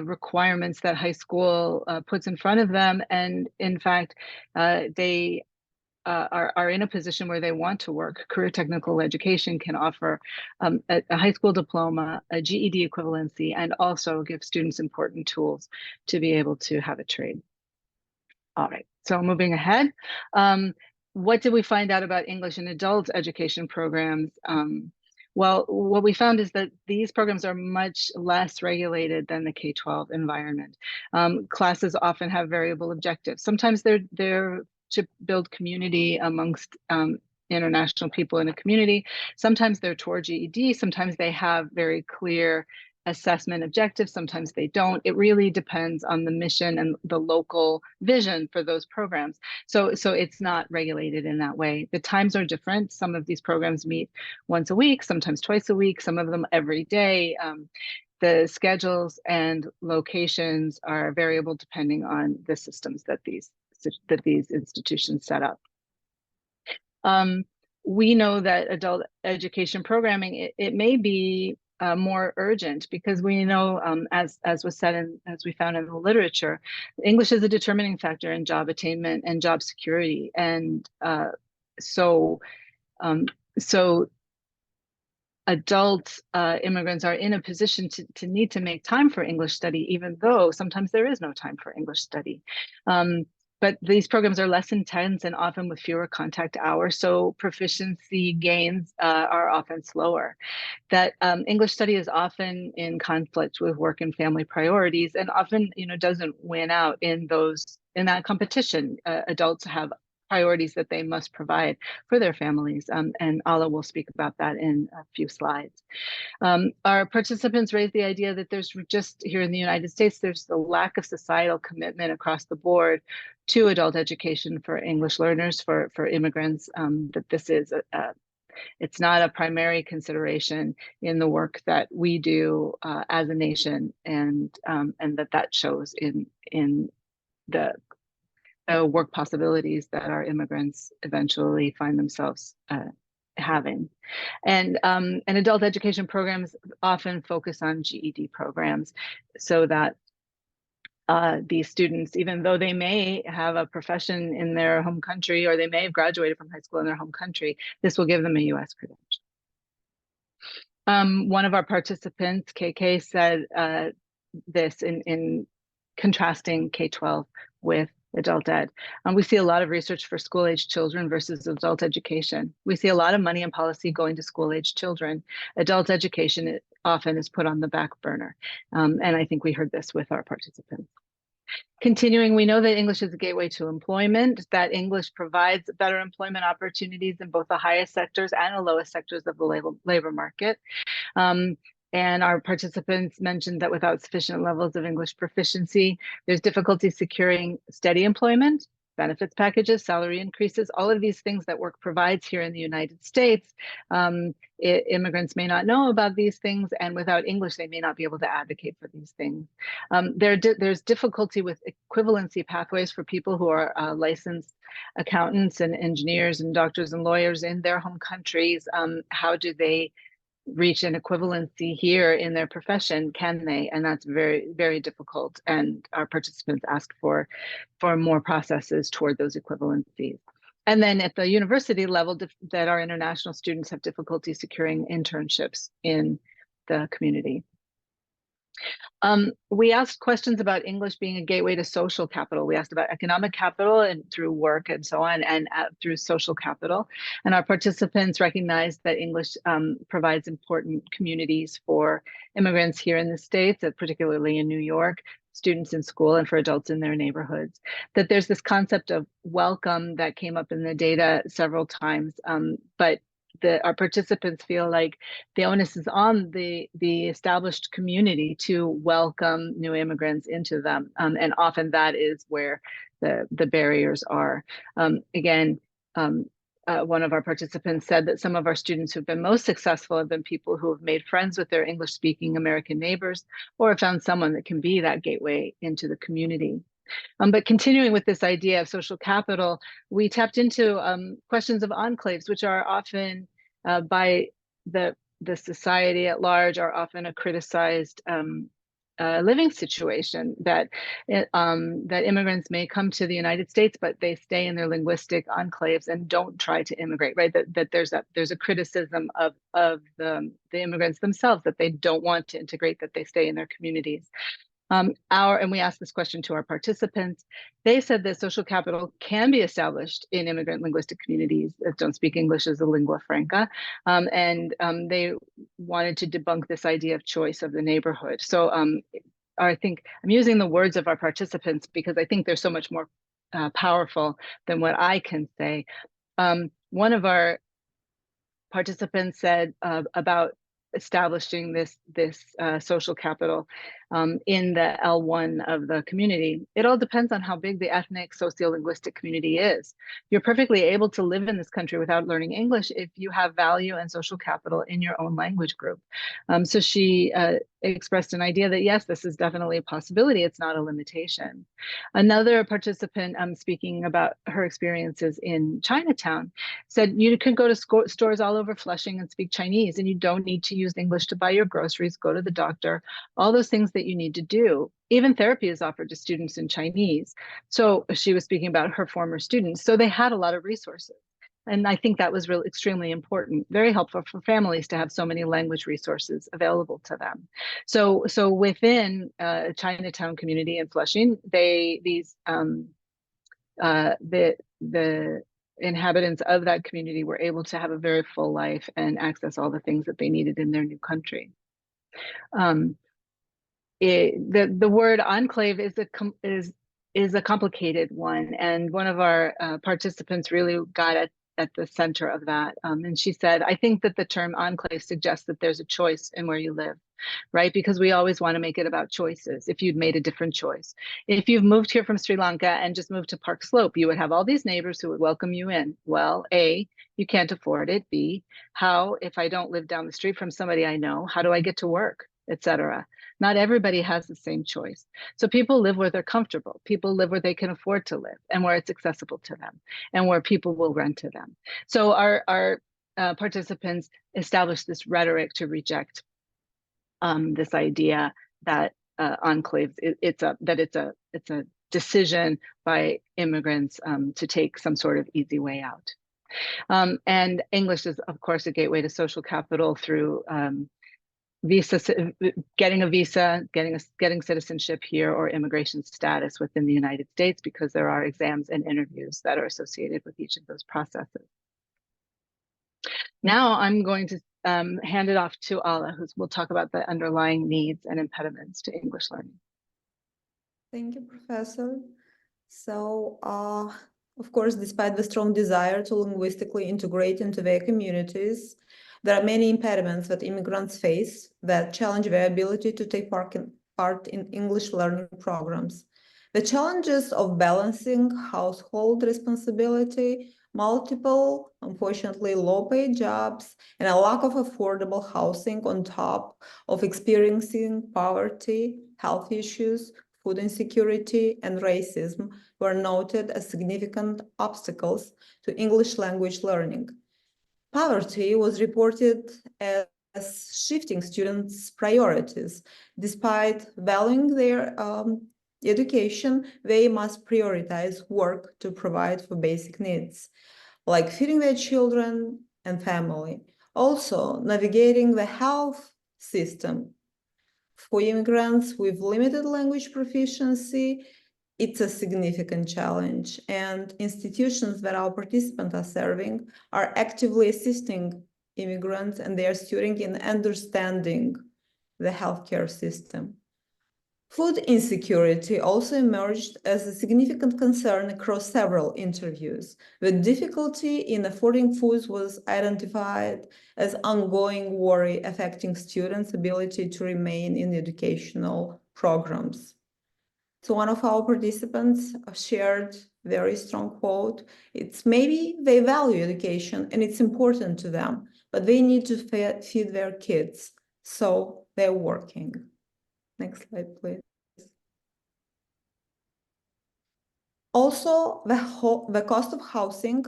Speaker 4: requirements that high school puts in front of them, and in fact they are in a position where they want to work. Career technical education can offer a high school diploma, a GED equivalency, and also give students important tools to be able to have a trade. All right, so moving ahead, what did we find out about English in adult education programs? Well, what we found is that these programs are much less regulated than the K-12 environment. Classes often have variable objectives. Sometimes they're to build community amongst international people in a community. Sometimes they're toward GED. Sometimes they have very clear assessment objectives. Sometimes they don't. It really depends on the mission and the local vision for those programs. So it's not regulated in that way. The times are different. Some of these programs meet once a week, sometimes twice a week, some of them every day. The schedules and locations are variable depending on the systems that these institutions set up. We know that adult education programming, it may be more urgent because we know, as was said and as we found in the literature, English is a determining factor in job attainment and job security. And so adult immigrants are in a position to need to make time for English study, even though sometimes there is no time for English study. But these programs are less intense and often with fewer contact hours, so proficiency gains are often slower. That English study is often in conflict with work and family priorities, and often, doesn't win out in that competition. Adults have priorities that they must provide for their families, and Ala will speak about that in a few slides. Our participants raised the idea that there's just here in the United States, there's the lack of societal commitment across the board to adult education for English learners, for immigrants, that this is it's not a primary consideration in the work that we do as a nation, and that shows in the work possibilities that our immigrants eventually find themselves having. And adult education programs often focus on GED programs so that these students, even though they may have a profession in their home country, or they may have graduated from high school in their home country, this will give them a US credential. One of our participants, KK, said this in contrasting K-12 with adult ed. We see a lot of research for school-age children versus adult education. We see a lot of money and policy going to school-age children. Adult education often is put on the back burner. And I think we heard this with our participants. Continuing, we know that English is a gateway to employment, that English provides better employment opportunities in both the highest sectors and the lowest sectors of the labor market. And our participants mentioned that without sufficient levels of English proficiency, there's difficulty securing steady employment benefits packages, salary increases, all of these things that work provides here in the United States. Immigrants may not know about these things, and without English, they may not be able to advocate for these things. There's difficulty with equivalency pathways for people who are licensed accountants and engineers and doctors and lawyers in their home countries. How do they reach an equivalency here in their profession? Can they? And that's very, very difficult. And our participants ask for more processes toward those equivalencies. And then at the university level, that our international students have difficulty securing internships in the community. We asked questions about English being a gateway to social capital. We asked about economic capital and through work and so on, and through social capital. And our participants recognized that English provides important communities for immigrants here in the States, particularly in New York, students in school and for adults in their neighborhoods. That there's this concept of welcome that came up in the data several times, but our participants feel like the onus is on the established community to welcome new immigrants into them, and often that is where the barriers are. Again, one of our participants said that some of our students who've been most successful have been people who have made friends with their English-speaking American neighbors, or have found someone that can be that gateway into the community. But continuing with this idea of social capital, we tapped into questions of enclaves, which are often by the society at large are often a criticized living situation, that immigrants may come to the United States, but they stay in their linguistic enclaves and don't try to immigrate, right? That there's a criticism of the immigrants themselves, that they don't want to integrate, that they stay in their communities. And we asked this question to our participants. They said that social capital can be established in immigrant linguistic communities that don't speak English as a lingua franca. And they wanted to debunk this idea of choice of the neighborhood. So I think I'm using the words of our participants because I think they're so much more powerful than what I can say. One of our participants said about establishing this social capital in the L1 of the community. It all depends on how big the ethnic sociolinguistic community is. You're perfectly able to live in this country without learning English if you have value and social capital in your own language group. So she expressed an idea that yes, this is definitely a possibility. It's not a limitation. Another participant speaking about her experiences in Chinatown said you could go to stores all over Flushing and speak Chinese, and you don't need to use English to buy your groceries, go to the doctor, all those things that you need to do. Even therapy is offered to students in Chinese. So she was speaking about her former students. So they had a lot of resources. And I think that was really extremely important, very helpful for families to have so many language resources available to them. So within Chinatown community in Flushing, the inhabitants of that community were able to have a very full life and access all the things that they needed in their new country. The word enclave is a complicated one, and one of our participants really got at the center of that. And she said, I think that the term enclave suggests that there's a choice in where you live, right? Because we always want to make it about choices. If you'd made a different choice, if you've moved here from Sri Lanka and just moved to Park Slope, you would have all these neighbors who would welcome you in. Well, A, you can't afford it. B, how, if I don't live down the street from somebody I know, how do I get to work, etc.? Not everybody has the same choice. So people live where they're comfortable. People live where they can afford to live and where it's accessible to them and where people will rent to them. So our participants established this rhetoric to reject this idea that enclaves, it's a decision by immigrants to take some sort of easy way out. And English is, of course, a gateway to social capital through getting a visa, getting citizenship here, or immigration status within the United States, because there are exams and interviews that are associated with each of those processes. Now I'm going to hand it off to Ala, who will talk about the underlying needs and impediments to English learning.
Speaker 7: Thank you, Professor. So, of course, despite the strong desire to linguistically integrate into their communities, there are many impediments that immigrants face that challenge their ability to take part in English learning programs. The challenges of balancing household responsibility, multiple, unfortunately, low-paid jobs, and a lack of affordable housing on top of experiencing poverty, health issues, food insecurity, and racism were noted as significant obstacles to English language learning. Poverty was reported as shifting students' priorities. Despite valuing their education, they must prioritize work to provide for basic needs, like feeding their children and family. Also, navigating the health system. For immigrants with limited language proficiency, it's a significant challenge, and institutions that our participants are serving are actively assisting immigrants and their students in understanding the healthcare system. Food insecurity also emerged as a significant concern across several interviews. The difficulty in affording food was identified as ongoing worry affecting students' ability to remain in educational programs. So one of our participants shared a very strong quote. It's maybe they value education and it's important to them, but they need to feed their kids, so they're working. Next slide, please. Also, the cost of housing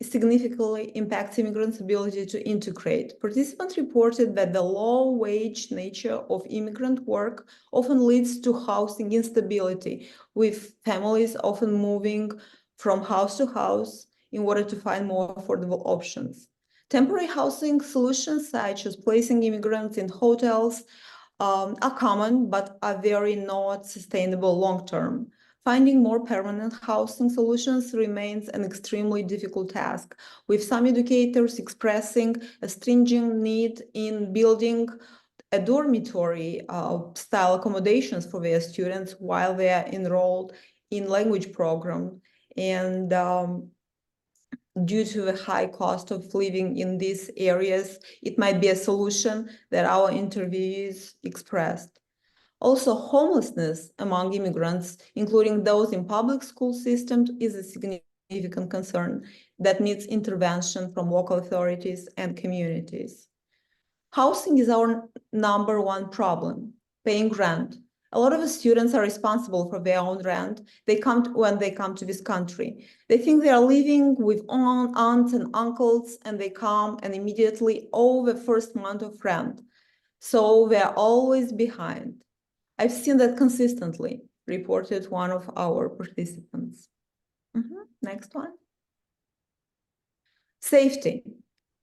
Speaker 7: significantly impacts immigrants' ability to integrate. Participants reported that the low-wage nature of immigrant work often leads to housing instability, with families often moving from house to house in order to find more affordable options. Temporary housing solutions, such as placing immigrants in hotels, are common, but are very not sustainable long-term. Finding more permanent housing solutions remains an extremely difficult task, with some educators expressing a stringent need in building a dormitory style accommodations for their students while they are enrolled in language program. And due to the high cost of living in these areas, it might be a solution that our interviewees expressed. Also, homelessness among immigrants, including those in public school systems, is a significant concern that needs intervention from local authorities and communities. Housing is our number one problem, paying rent. A lot of the students are responsible for their own rent. When they come to this country. They think they are living with aunts and uncles, and they come and immediately owe the first month of rent. So they're always behind. I've seen that consistently, reported one of our participants. Next one. Safety.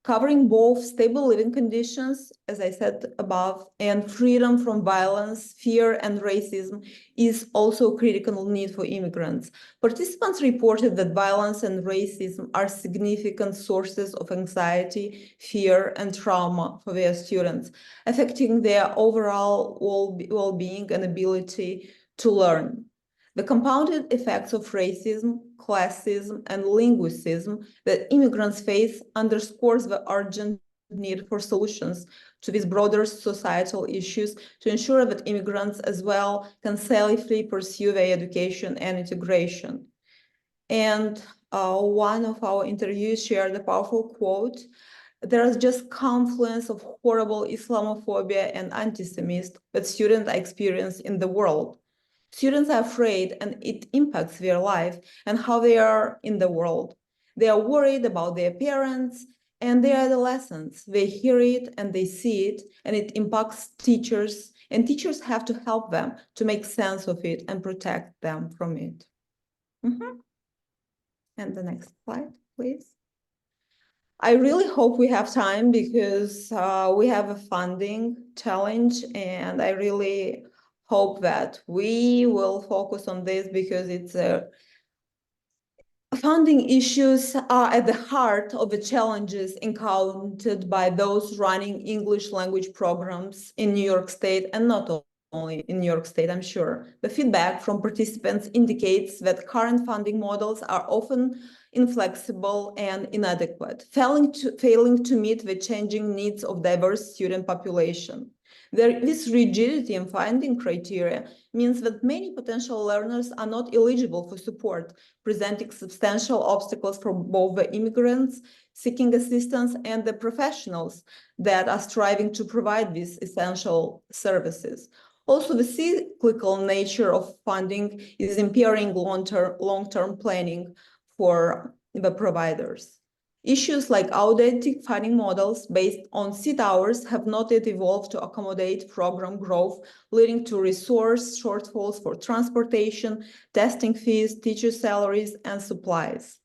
Speaker 7: Covering both stable living conditions, as I said above, and freedom from violence, fear, and racism is also a critical need for immigrants. Participants reported that violence and racism are significant sources of anxiety, fear, and trauma for their students, affecting their overall well-being and ability to learn. The compounded effects of racism, classism, and linguicism that immigrants face underscores the urgent need for solutions to these broader societal issues to ensure that immigrants as well can safely pursue their education and integration. And one of our interviews shared a powerful quote. There is just confluence of horrible Islamophobia and anti-Semitism that students experience in the world. Students are afraid, and it impacts their life and how they are in the world. They are worried about their parents and their adolescents. They hear it and they see it, and it impacts teachers, and teachers have to help them to make sense of it and protect them from it. And the next slide, please. I really hope we have time because we have a funding challenge, and I really hope that we will focus on this because it's funding issues are at the heart of the challenges encountered by those running English language programs in New York State, and not only in New York State, I'm sure. The feedback from participants indicates that current funding models are often inflexible, and inadequate, failing to meet the changing needs of diverse student population. This rigidity in finding criteria means that many potential learners are not eligible for support, presenting substantial obstacles for both the immigrants seeking assistance and the professionals that are striving to provide these essential services. Also, the cyclical nature of funding is impairing long-term planning for the providers. Issues like outdated funding models based on seat hours have not yet evolved to accommodate program growth, leading to resource shortfalls for transportation, testing fees, teacher salaries, and supplies.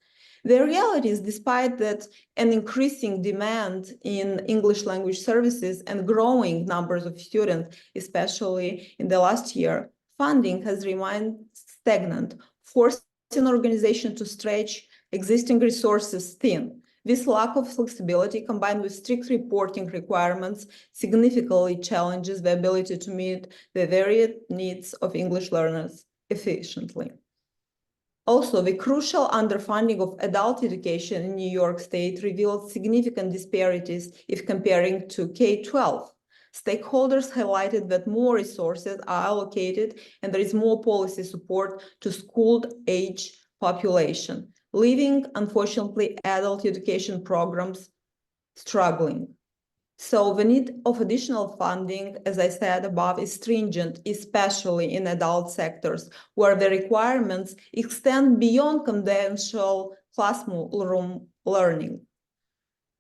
Speaker 7: The reality is, despite that an increasing demand in English language services and growing numbers of students, especially in the last year, funding has remained stagnant, forcing organizations to stretch existing resources thin. This lack of flexibility, combined with strict reporting requirements, significantly challenges the ability to meet the varied needs of English learners efficiently. Also, the crucial underfunding of adult education in New York State revealed significant disparities if comparing to K-12. Stakeholders highlighted that more resources are allocated and there is more policy support to school-age population, leaving, unfortunately, adult education programs struggling. So the need of additional funding, as I said above, is stringent, especially in adult sectors, where the requirements extend beyond conventional classroom learning.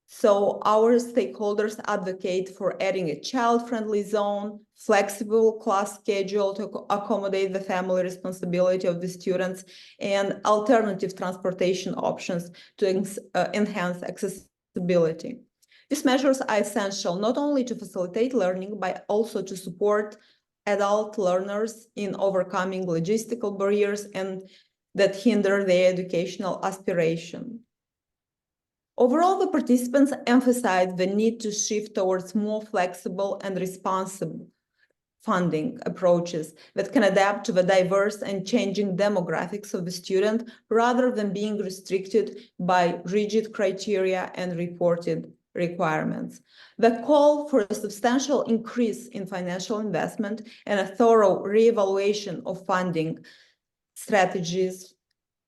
Speaker 7: So our stakeholders advocate for adding a child-friendly zone, flexible class schedule to accommodate the family responsibility of the students, and alternative transportation options to enhance accessibility. These measures are essential not only to facilitate learning, but also to support adult learners in overcoming logistical barriers and that hinder their educational aspiration. Overall, the participants emphasized the need to shift towards more flexible and responsible funding approaches that can adapt to the diverse and changing demographics of the student rather than being restricted by rigid criteria and reported requirements. The call for a substantial increase in financial investment and a thorough reevaluation of funding strategies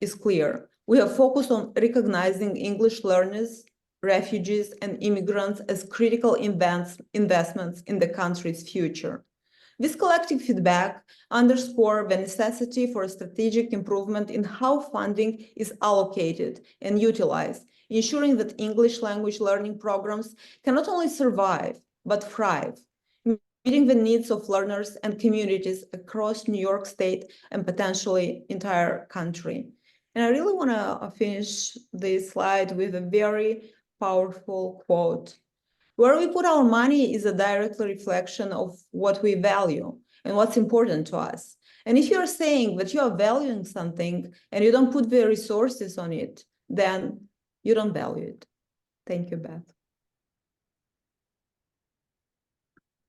Speaker 7: is clear. We have focused on recognizing English learners, refugees, and immigrants as critical investments in the country's future. This collective feedback underscores the necessity for a strategic improvement in how funding is allocated and utilized, ensuring that English language learning programs can not only survive, but thrive, meeting the needs of learners and communities across New York State and potentially entire country. And I really want to finish this slide with a very powerful quote. Where we put our money is a direct reflection of what we value and what's important to us. And if you're saying that you are valuing something and you don't put the resources on it, then you don't value it. Thank you, Beth.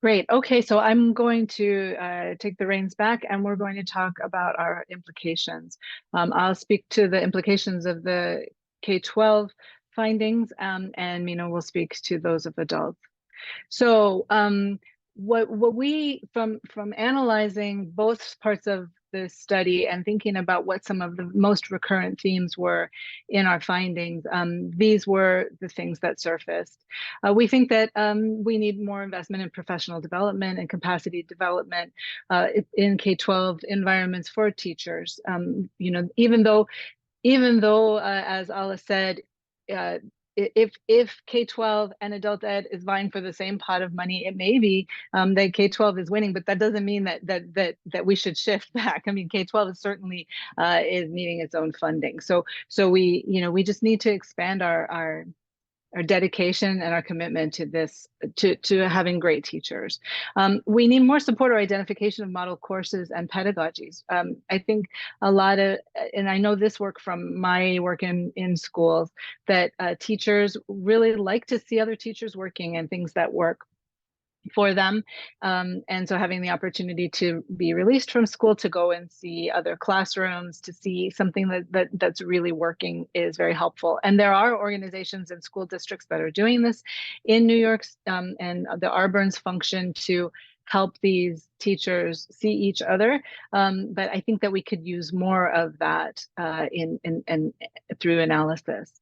Speaker 4: Great. Okay, so I'm going to take the reins back and we're going to talk about our implications. I'll speak to the implications of the K-12 findings and Mina will speak to those of adults. So what we, from analyzing both parts of the study and thinking about what some of the most recurrent themes were in our findings, these were the things that surfaced. We think that we need more investment in professional development and capacity development in K-12 environments for teachers. You know, even though as Ala said, if K-12 and adult ed is vying for the same pot of money, it may be that K-12 is winning, but that doesn't mean that we should shift back. I mean, K-12 is certainly is needing its own funding. So we just need to expand our dedication and our commitment to this, to having great teachers. We need more support or identification of model courses and pedagogies. I think a lot of, and I know this work from my work in schools, that teachers really like to see other teachers working and things that work. for them. And so having the opportunity to be released from school to go and see other classrooms, to see something that's really working is very helpful. And there are organizations and school districts that are doing this in New York, and the Arburns function to help these teachers see each other. But I think that we could use more of that in through analysis.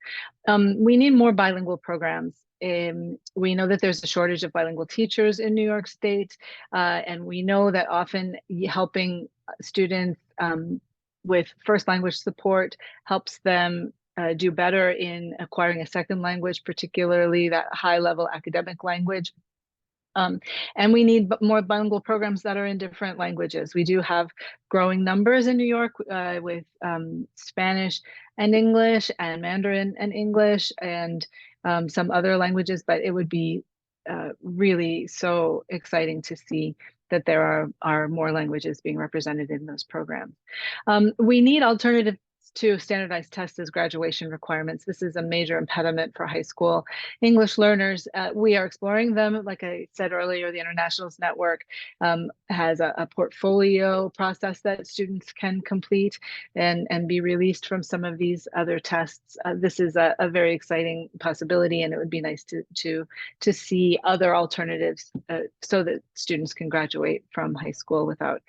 Speaker 4: We need more bilingual programs. We know that there's a shortage of bilingual teachers in New York State, and we know that often helping students with first language support helps them do better in acquiring a second language, particularly that high level academic language. And we need more bilingual programs that are in different languages. We do have growing numbers in New York with Spanish and English and Mandarin and English and some other languages, but it would be really so exciting to see that there are more languages being represented in those programs. We need alternatives to standardized tests as graduation requirements. This is a major impediment for high school English learners. We are exploring them. Like I said earlier, the Internationals Network has a portfolio process that students can complete and be released from some of these other tests. This is a very exciting possibility, and it would be nice to see other alternatives so that students can graduate from high school without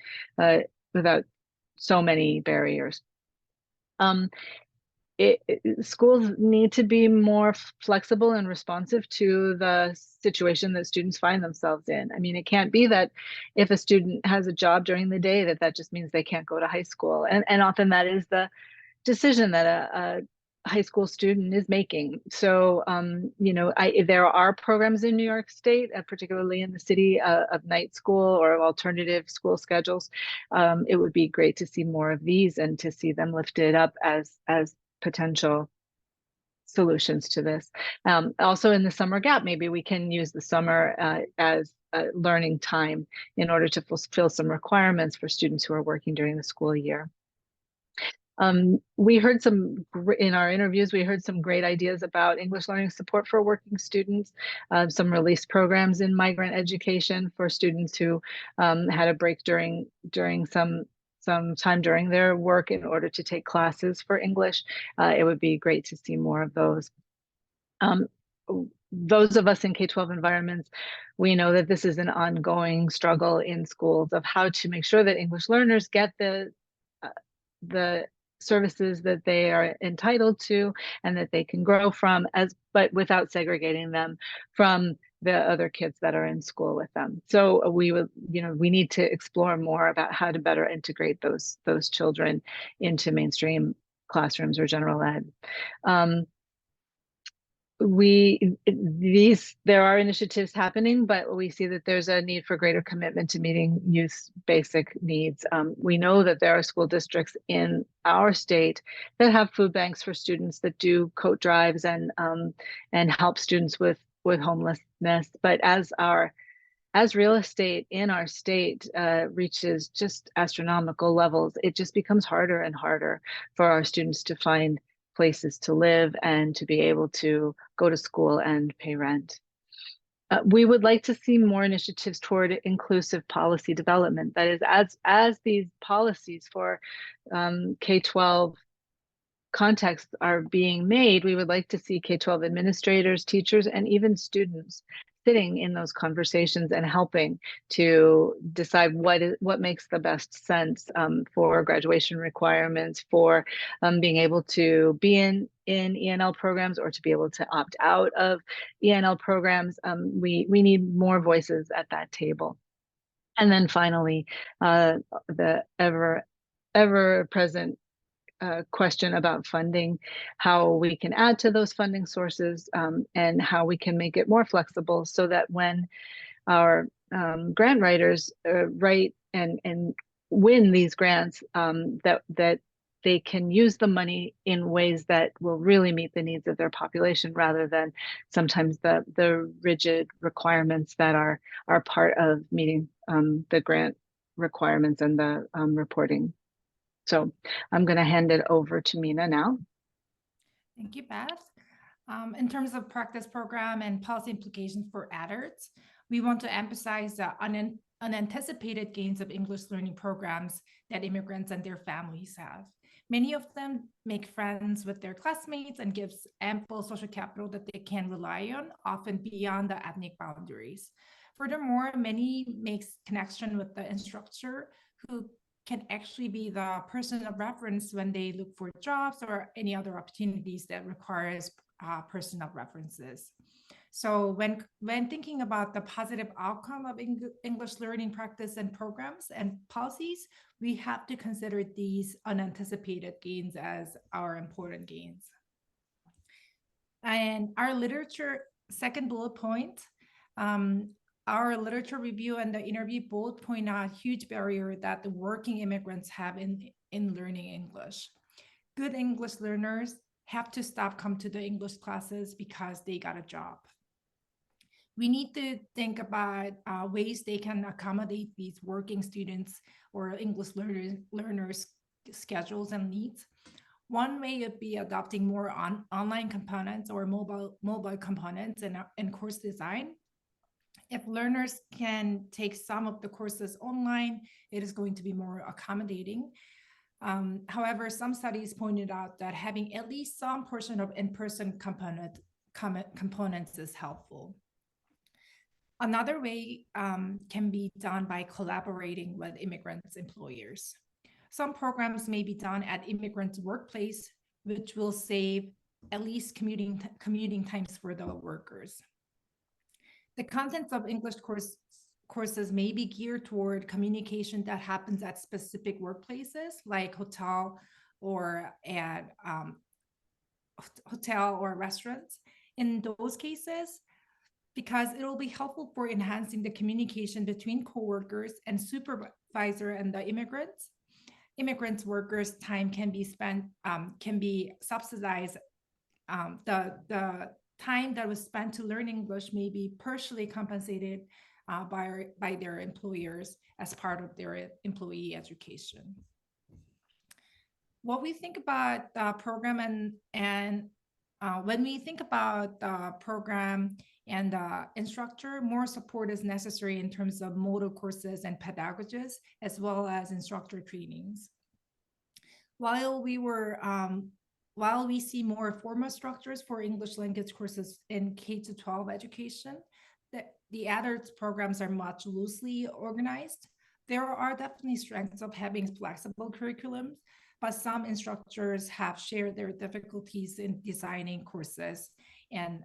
Speaker 4: so many barriers. Schools need to be more flexible and responsive to the situation that students find themselves in. I mean, it can't be that if a student has a job during the day that just means they can't go to high school. And often that is the decision that a high school student is making. So, you know, there are programs in New York State, particularly in the city, of night school or alternative school schedules. It would be great to see more of these and to see them lifted up as potential solutions to this. Also in the summer gap, maybe we can use the summer as learning time in order to fulfill some requirements for students who are working during the school year. We heard in our interviews, we heard some great ideas about English learning support for working students, some release programs in migrant education for students who had a break during some time during their work in order to take classes for English. It would be great to see more of those. Those of us in K-12 environments, we know that this is an ongoing struggle in schools of how to make sure that English learners get the services that they are entitled to and that they can grow from, but without segregating them from the other kids that are in school with them. So we need to explore more about how to better integrate those children into mainstream classrooms or general ed. There are initiatives happening, but we see that there's a need for greater commitment to meeting youth's basic needs. We know that there are school districts in our state that have food banks for students, that do coat drives and help students with homelessness. But as real estate in our state reaches just astronomical levels, it just becomes harder and harder for our students to find places to live and to be able to go to school and pay rent. We would like to see more initiatives toward inclusive policy development. That is, as these policies for K-12 contexts are being made, we would like to see K-12 administrators, teachers, and even students sitting in those conversations and helping to decide what makes the best sense for graduation requirements, for being able to be in ENL programs or to be able to opt out of ENL programs. We need more voices at that table. And then finally, the ever-present question about funding, how we can add to those funding sources, and how we can make it more flexible so that when our grant writers write and win these grants, that they can use the money in ways that will really meet the needs of their population, rather than sometimes the rigid requirements that are part of meeting the grant requirements and the reporting. So I'm going to hand it over to Mina now.
Speaker 5: Thank you, Beth. In terms of practice program and policy implications for adults, we want to emphasize the unanticipated gains of English learning programs that immigrants and their families have. Many of them make friends with their classmates and gives ample social capital that they can rely on, often beyond the ethnic boundaries. Furthermore, many makes connection with the instructor who can actually be the person of reference when they look for jobs or any other opportunities that requires personal references. So when thinking about the positive outcome of English learning practice and programs and policies, we have to consider these unanticipated gains as our important gains. And our literature, second bullet point, our literature review and the interview both point out a huge barrier that the working immigrants have in learning English. Good English learners have to stop coming to the English classes because they got a job. We need to think about ways they can accommodate these working students or English learners' schedules and needs. One way would be adopting more online components or mobile components in course design. If learners can take some of the courses online, it is going to be more accommodating. However, some studies pointed out that having at least some portion of in-person components is helpful. Another way can be done by collaborating with immigrants' employers. Some programs may be done at immigrants' workplace, which will save at least commuting times for the workers. The contents of English courses may be geared toward communication that happens at specific workplaces, like hotel or at hotel or restaurants. In those cases, because it will be helpful for enhancing the communication between coworkers and supervisor and the immigrants workers' time can be spent, can be subsidized. The time that was spent to learn English may be partially compensated by their employers as part of their employee education. What we think about the program and when we think about the program and the instructor, more support is necessary in terms of modal courses and pedagogies, as well as instructor trainings. While we see more formal structures for English language courses in K-12 education, the adult programs are much loosely organized. There are definitely strengths of having flexible curriculums, but some instructors have shared their difficulties in designing courses and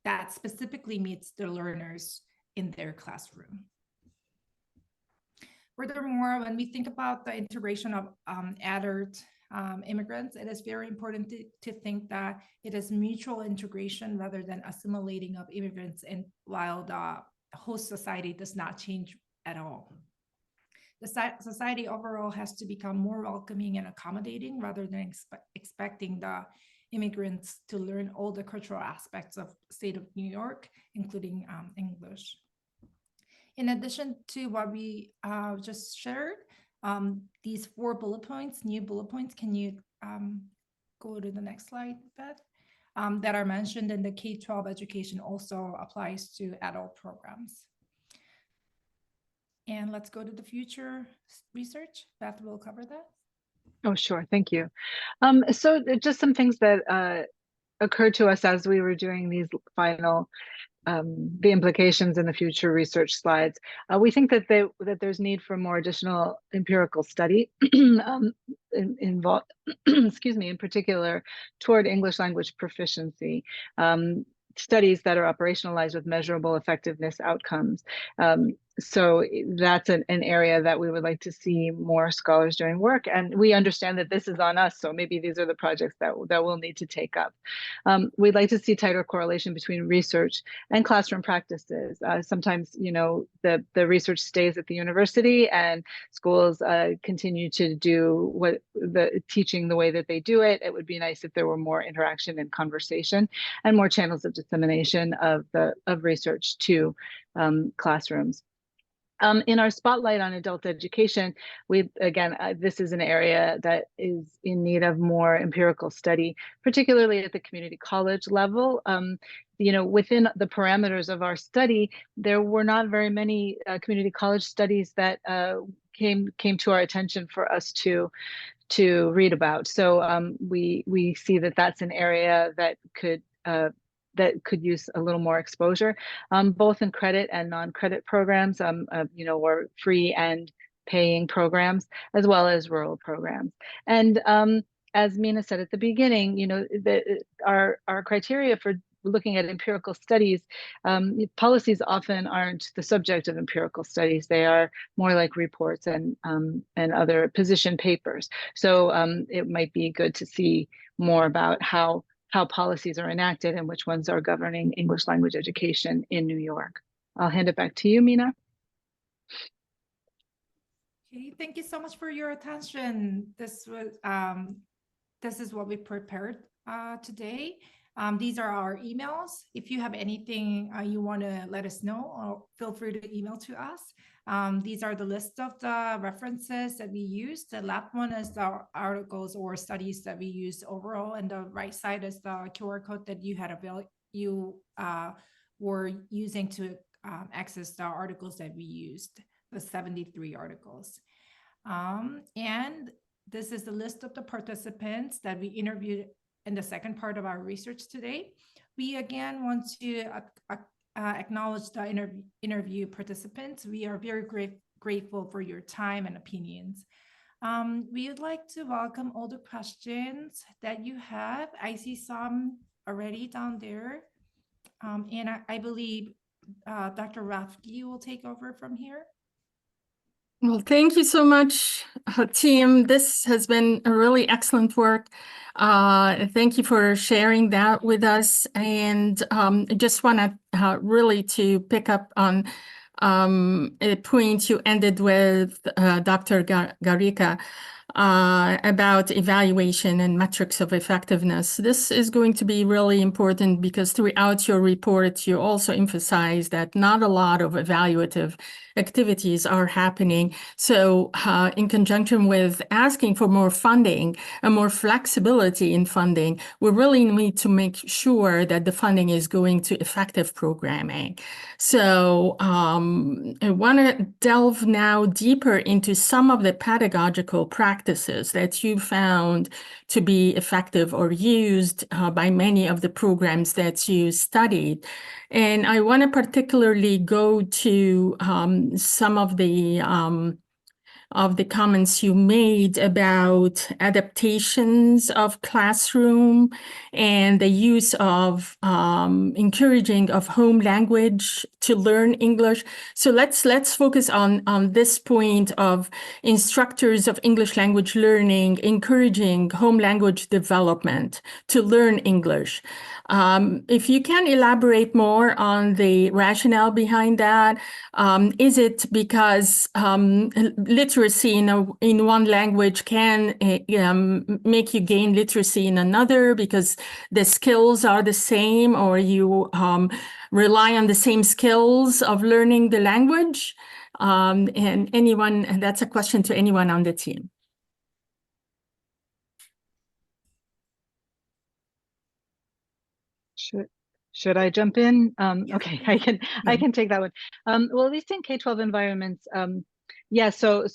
Speaker 5: that specifically meets the learners in their classroom. Furthermore, when we think about the integration of adult immigrants, it is very important to think that it is mutual integration rather than assimilating of immigrants, and while the host society does not change at all. The society overall has to become more welcoming and accommodating rather than expecting the immigrants to learn all the cultural aspects of the state of New York, including English. In addition to what we just shared, these 4 bullet points, new bullet points, can you go to the next slide, Beth? That are mentioned in the K-12 education also applies to adult programs. And let's go to the future research. Beth will cover that.
Speaker 4: Oh, sure. Thank you. So just some things that occurred to us as we were doing these final, the implications in the future research slides. We think that there's need for more additional empirical study involved, excuse me, in particular toward English language proficiency. Studies that are operationalized with measurable effectiveness outcomes. So that's an area that we would like to see more scholars doing work. And we understand that this is on us. So maybe these are the projects that we'll need to take up. We'd like to see tighter correlation between research and classroom practices. Sometimes, you know, the research stays at the university and schools continue to do the teaching the way that they do it. It would be nice if there were more interaction and conversation and more channels of dissemination of research to classrooms. In our spotlight on adult education, this is an area that is in need of more empirical study, particularly at the community college level. within the parameters of our study, there were not very many community college studies that came to our attention for us to read about. So we see that that's an area that could use a little more exposure, both in credit and non-credit programs, or free and paying programs, as well as rural programs. And as Mina said at the beginning, our criteria for looking at empirical studies, policies often aren't the subject of empirical studies. They are more like reports and other position papers. So it might be good to see more about how policies are enacted and which ones are governing English language education in New York. I'll hand it back to you, Mina.
Speaker 5: Okay, thank you so much for your attention. This is what we prepared today. These are our emails. If you have anything you want to let us know, feel free to email to us. These are the list of the references that we use. The left one is the articles or studies that we use overall, and the right side is the QR code that you were using to access the articles that we used, the 73 articles. And this is the list of the participants that we interviewed in the second part of our research today. We again want to acknowledge the interview participants. We are very grateful for your time and opinions. We would like to welcome all the questions that you have. I see some already down there. And I believe Dr. Rafki will take over from here.
Speaker 2: Well, thank you so much, team. This has been a really excellent work. Thank you for sharing that with us. And I just want to really to pick up on a point you ended with, Dr. Gareca, about evaluation and metrics of effectiveness. This is going to be really important because throughout your report, you also emphasize that not a lot of evaluative activities are happening. So in conjunction with asking for more funding and more flexibility in funding, we really need to make sure that the funding is going to effective programming. So I want to delve now deeper into some of the pedagogical practices that you found to be effective or used by many of the programs that you studied. And I want to particularly go to some of the comments you made about adaptations of classroom and the use of encouraging of home language to learn English. So let's focus on this point of instructors of English language learning, encouraging home language development to learn English. If you can elaborate more on the rationale behind that, is it because literacy in one language can make you gain literacy in another because the skills are the same, or you rely on the same skills of learning the language? And anyone, that's a question to anyone on the team.
Speaker 4: Should I jump in?
Speaker 5: Yes.
Speaker 4: Okay, I can take that one. Well, at least in K-12 environments, yeah, so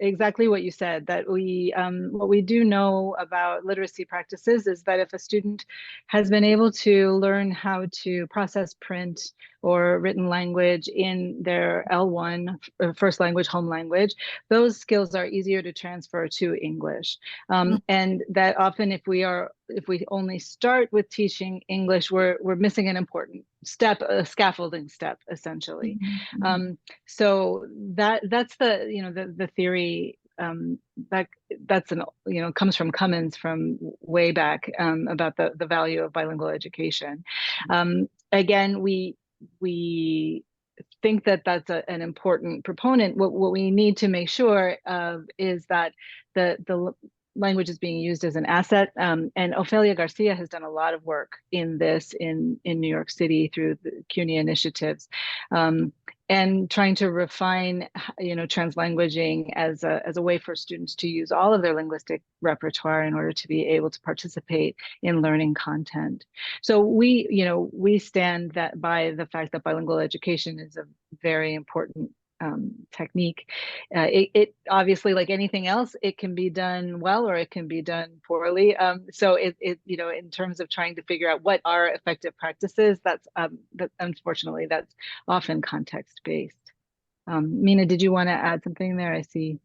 Speaker 4: exactly what you said, that what we do know about literacy practices is that if a student has been able to learn how to process print or written language in their L1, or first language, home language, those skills are easier to transfer to English. And that often if we only start with teaching English, we're missing an important step, a scaffolding step, essentially. So that's the theory that's comes from Cummins from way back about the value of bilingual education. Again, we think that that's an important proponent. What we need to make sure of is that the language is being used as an asset. And Ofelia Garcia has done a lot of work in this in New York City through the CUNY initiatives. and trying to refine, translanguaging as a way for students to use all of their linguistic repertoire in order to be able to participate in learning content. So we stand that by the fact that bilingual education is a very important technique. It obviously, like anything else, it can be done well or it can be done poorly. So in terms of trying to figure out what are effective practices, that unfortunately that's often context based. Mina, did you want to add something there? I see.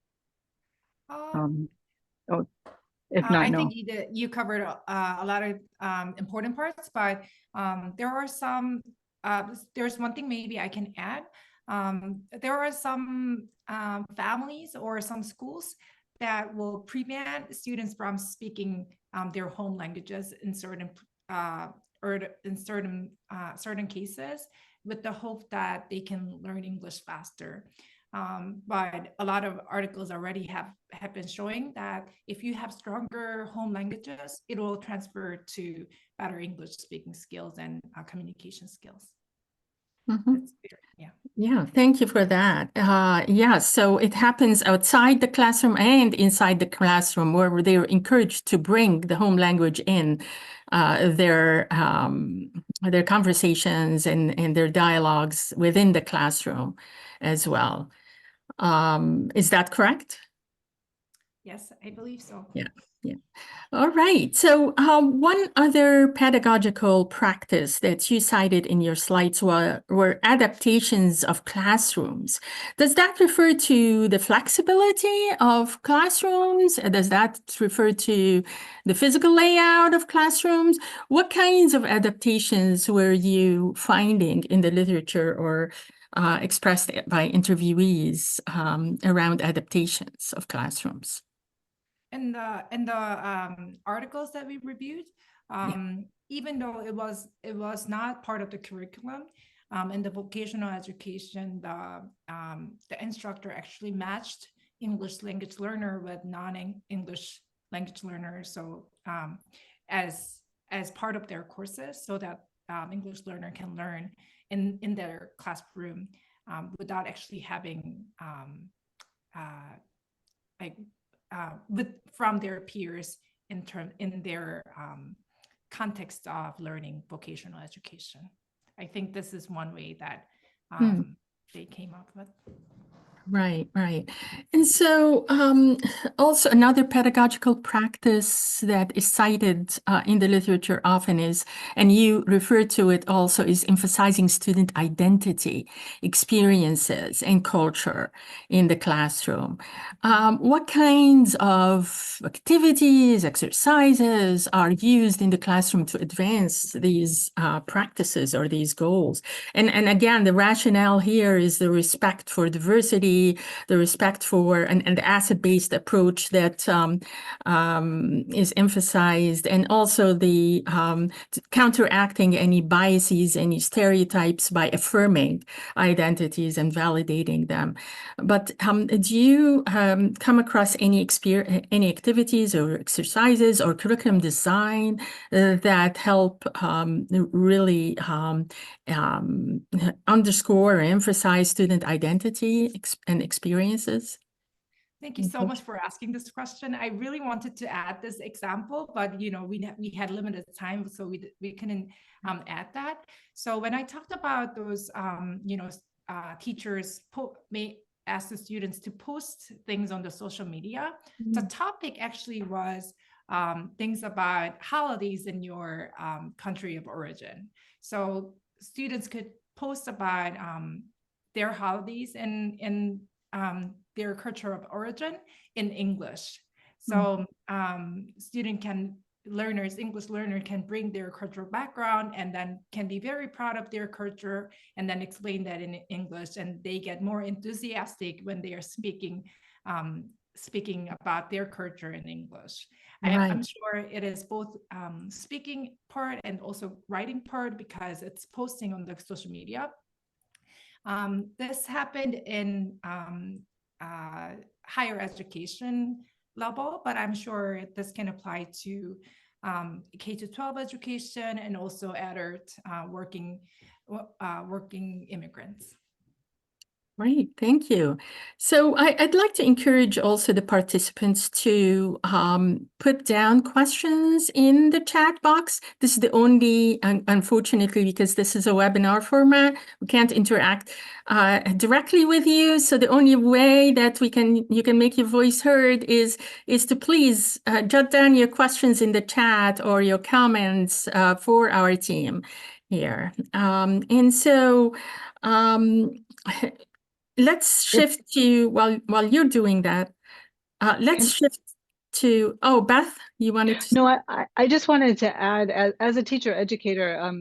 Speaker 4: If not,
Speaker 5: I
Speaker 4: no.
Speaker 5: think you covered a lot of important parts, but there's one thing maybe I can add. There are some families or some schools that will prevent students from speaking their home languages in certain cases, with the hope that they can learn English faster. But a lot of articles already have been showing that if you have stronger home languages, it will transfer to better English speaking skills and communication skills.
Speaker 2: Yeah, thank you for that. Yeah, so it happens outside the classroom and inside the classroom, where they're encouraged to bring the home language in their conversations and their dialogues within the classroom as well. Is that correct?
Speaker 5: Yes, I believe so.
Speaker 2: Yeah. All right. So one other pedagogical practice that you cited in your slides were adaptations of classrooms. Does that refer to the flexibility of classrooms? Does that refer to the physical layout of classrooms? What kinds of adaptations were you finding in the literature or expressed by interviewees around adaptations of classrooms?
Speaker 5: In the articles that we reviewed, even though it was not part of the curriculum, in the vocational education, the instructor actually matched English language learner with non-English language learners, so as part of their courses, so that English learner can learn in their classroom without actually having from their peers in their context of learning vocational education. I think this is one way that they came up with.
Speaker 2: Right. And so also another pedagogical practice that is cited in the literature often is, and you refer to it also, is emphasizing student identity, experiences, and culture in the classroom. What kinds of activities, exercises are used in the classroom to advance these practices or these goals? And again, the rationale here is the respect for diversity, the respect for and the asset-based approach that is emphasized, and also the counteracting any biases, any stereotypes by affirming identities and validating them. But do you come across any activities or exercises or curriculum design that help really underscore or emphasize student identity and experiences?
Speaker 5: Thank you so much for asking this question. I really wanted to add this example, but we had limited time, so we couldn't add that. So when I talked about those, teachers may ask the students to post things on the social media, the topic actually was things about holidays in your country of origin. So students could post about their holidays in their culture of origin in English. So English learner can bring their cultural background and then can be very proud of their culture and then explain that in English, and they get more enthusiastic when they are speaking about their culture in English.
Speaker 2: Right.
Speaker 5: I'm sure it is both speaking part and also writing part, because it's posting on the social media. This happened in higher education level, but I'm sure this can apply to K-12 education and also adult working immigrants.
Speaker 2: Great, thank you. So I'd like to encourage also the participants to put down questions in the chat box. This is the only, unfortunately, because this is a webinar format, we can't interact directly with you. So the only way that you can make your voice heard is to please jot down your questions in the chat or your comments for our team here. And so let's shift to, while you're doing that, let's shift to, oh, Beth, you wanted to.
Speaker 4: No, I just wanted to add, as a teacher educator,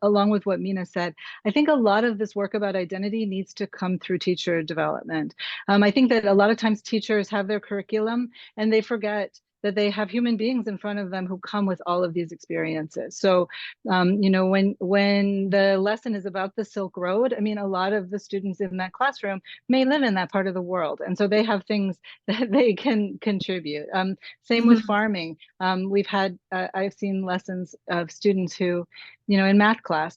Speaker 4: along with what Mina said, I think a lot of this work about identity needs to come through teacher development. I think that a lot of times teachers have their curriculum and they forget that they have human beings in front of them who come with all of these experiences. So, you know, when the lesson is about the Silk Road, I mean, a lot of the students in that classroom may live in that part of the world. And so they have things that they can contribute. Same with farming. We've had, I've seen lessons of students who, you know, in math class,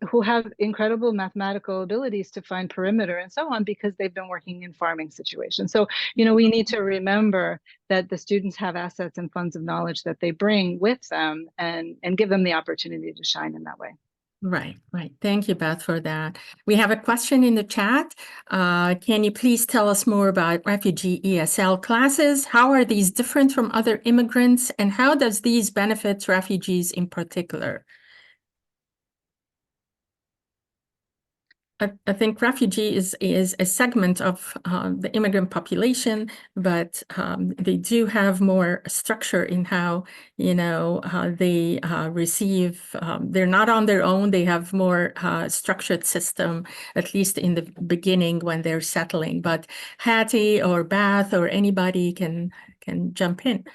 Speaker 4: who have incredible mathematical abilities to find perimeter and so on because they've been working in farming situations. So, you know, we need to remember that the students have assets and funds of knowledge that they bring with them and give them the opportunity to shine in that way.
Speaker 2: Right, right. Thank you, Beth, for that. We have a question in the chat. Can you please tell us more about refugee ESL classes? How are these different from other immigrants, and how does these benefit refugees in particular? I think refugee is a segment of the immigrant population, but they do have more structure in how, you know, they receive. They're not on their own. They have more structured system, at least in the beginning when they're settling. But Hattie or Beth or anybody can jump in.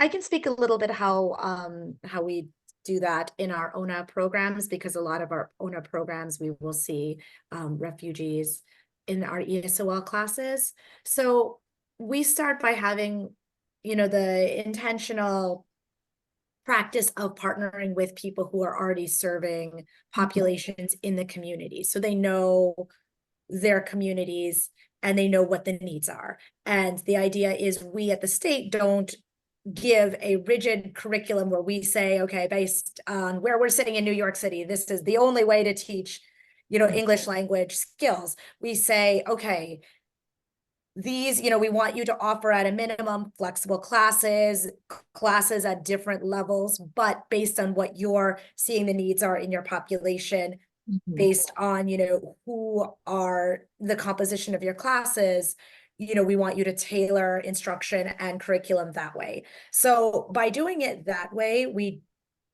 Speaker 3: I can speak a little bit how we do that in our ONA programs, because a lot of our ONA programs, we will see refugees in our ESOL classes. So we start by having, you know, the intentional practice of partnering with people who are already serving populations in the community. So they know their communities and they know what the needs are. And the idea is we at the state don't give a rigid curriculum where we say, okay, based on where we're sitting in New York City, this is the only way to teach, you know, English language skills. We say, okay, these, you know, we want you to offer at a minimum flexible classes at different levels, but based on what you're seeing the needs are in your population, based on, you know, who are the composition of your classes, you know, we want you to tailor instruction and curriculum that way. So by doing it that way, we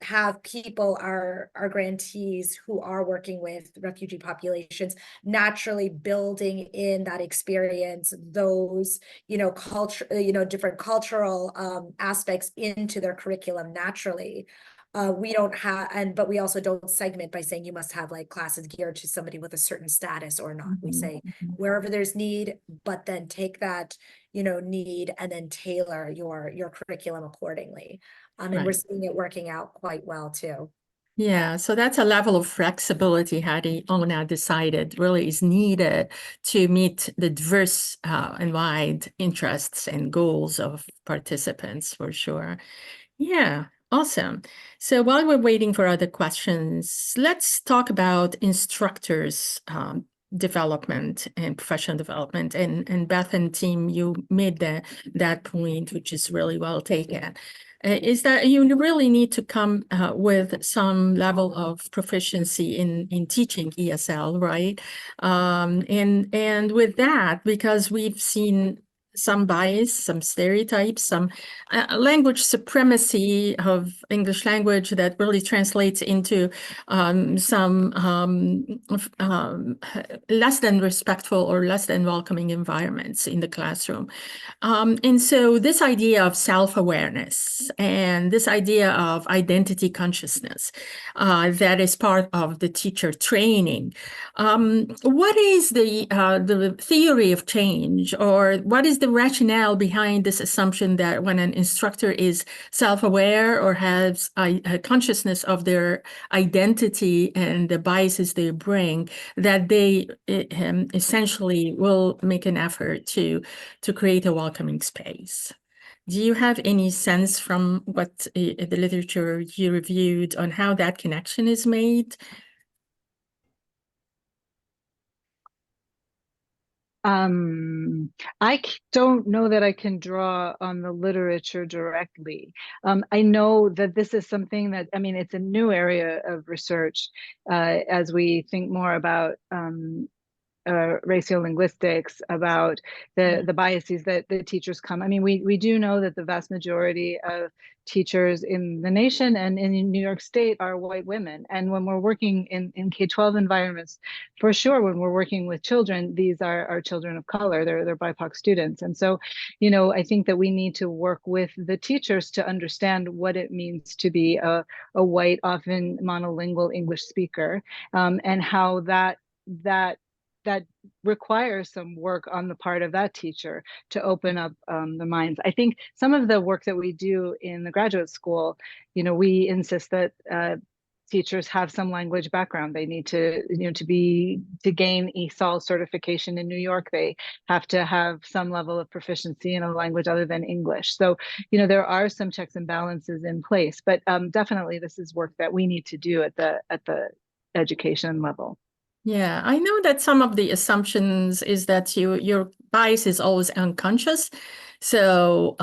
Speaker 3: have people, our grantees who are working with refugee populations, naturally building in that experience, those, you know, culture, you know, different cultural aspects into their curriculum naturally. We don't have, but we also don't segment by saying you must have like classes geared to somebody with a certain status or not. We say wherever there's need, but then take that, you know, need and then tailor your curriculum accordingly. And we're seeing it working out quite well too.
Speaker 2: Yeah, so that's a level of flexibility Hattie ONA decided really is needed to meet the diverse and wide interests and goals of participants, for sure. Yeah, awesome. So while we're waiting for other questions, let's talk about instructors development and professional development. And Beth and team, you made that point, which is really well taken. Is that you really need to come with some level of proficiency in teaching ESL, right? And with that, because we've seen some bias, some stereotypes, some language supremacy of English language that really translates into some less than respectful or less than welcoming environments in the classroom. And so this idea of self-awareness and this idea of identity consciousness that is part of the teacher training. What is the theory of change, or what is the the rationale behind this assumption that when an instructor is self-aware or has a consciousness of their identity and the biases they bring, that they essentially will make an effort to create a welcoming space? Do you have any sense from what the literature you reviewed on how that connection is made?
Speaker 4: Don't know that I can draw on the literature directly. I know that this is something that, I mean, it's a new area of research as we think more about ratiolinguistics, about the biases that the teachers come. I mean, we do know that the vast majority of teachers in the nation and in New York State are white women. And when we're working in K-12 environments, for sure, when we're working with children, these are children of color, they're BIPOC students. And so, you know, I think that we need to work with the teachers to understand what it means to be a white, often monolingual English speaker, and how that requires some work on the part of that teacher to open up the minds. I think some of the work that we do in the graduate school, you know, we insist that teachers have some language background. They need to, you know, to gain ESOL certification in New York, they have to have some level of proficiency in a language other than English. So, you know, there are some checks and balances in place, but definitely this is work that we need to do at the education level.
Speaker 2: Yeah, I know that some of the assumptions is that your bias is always unconscious. So,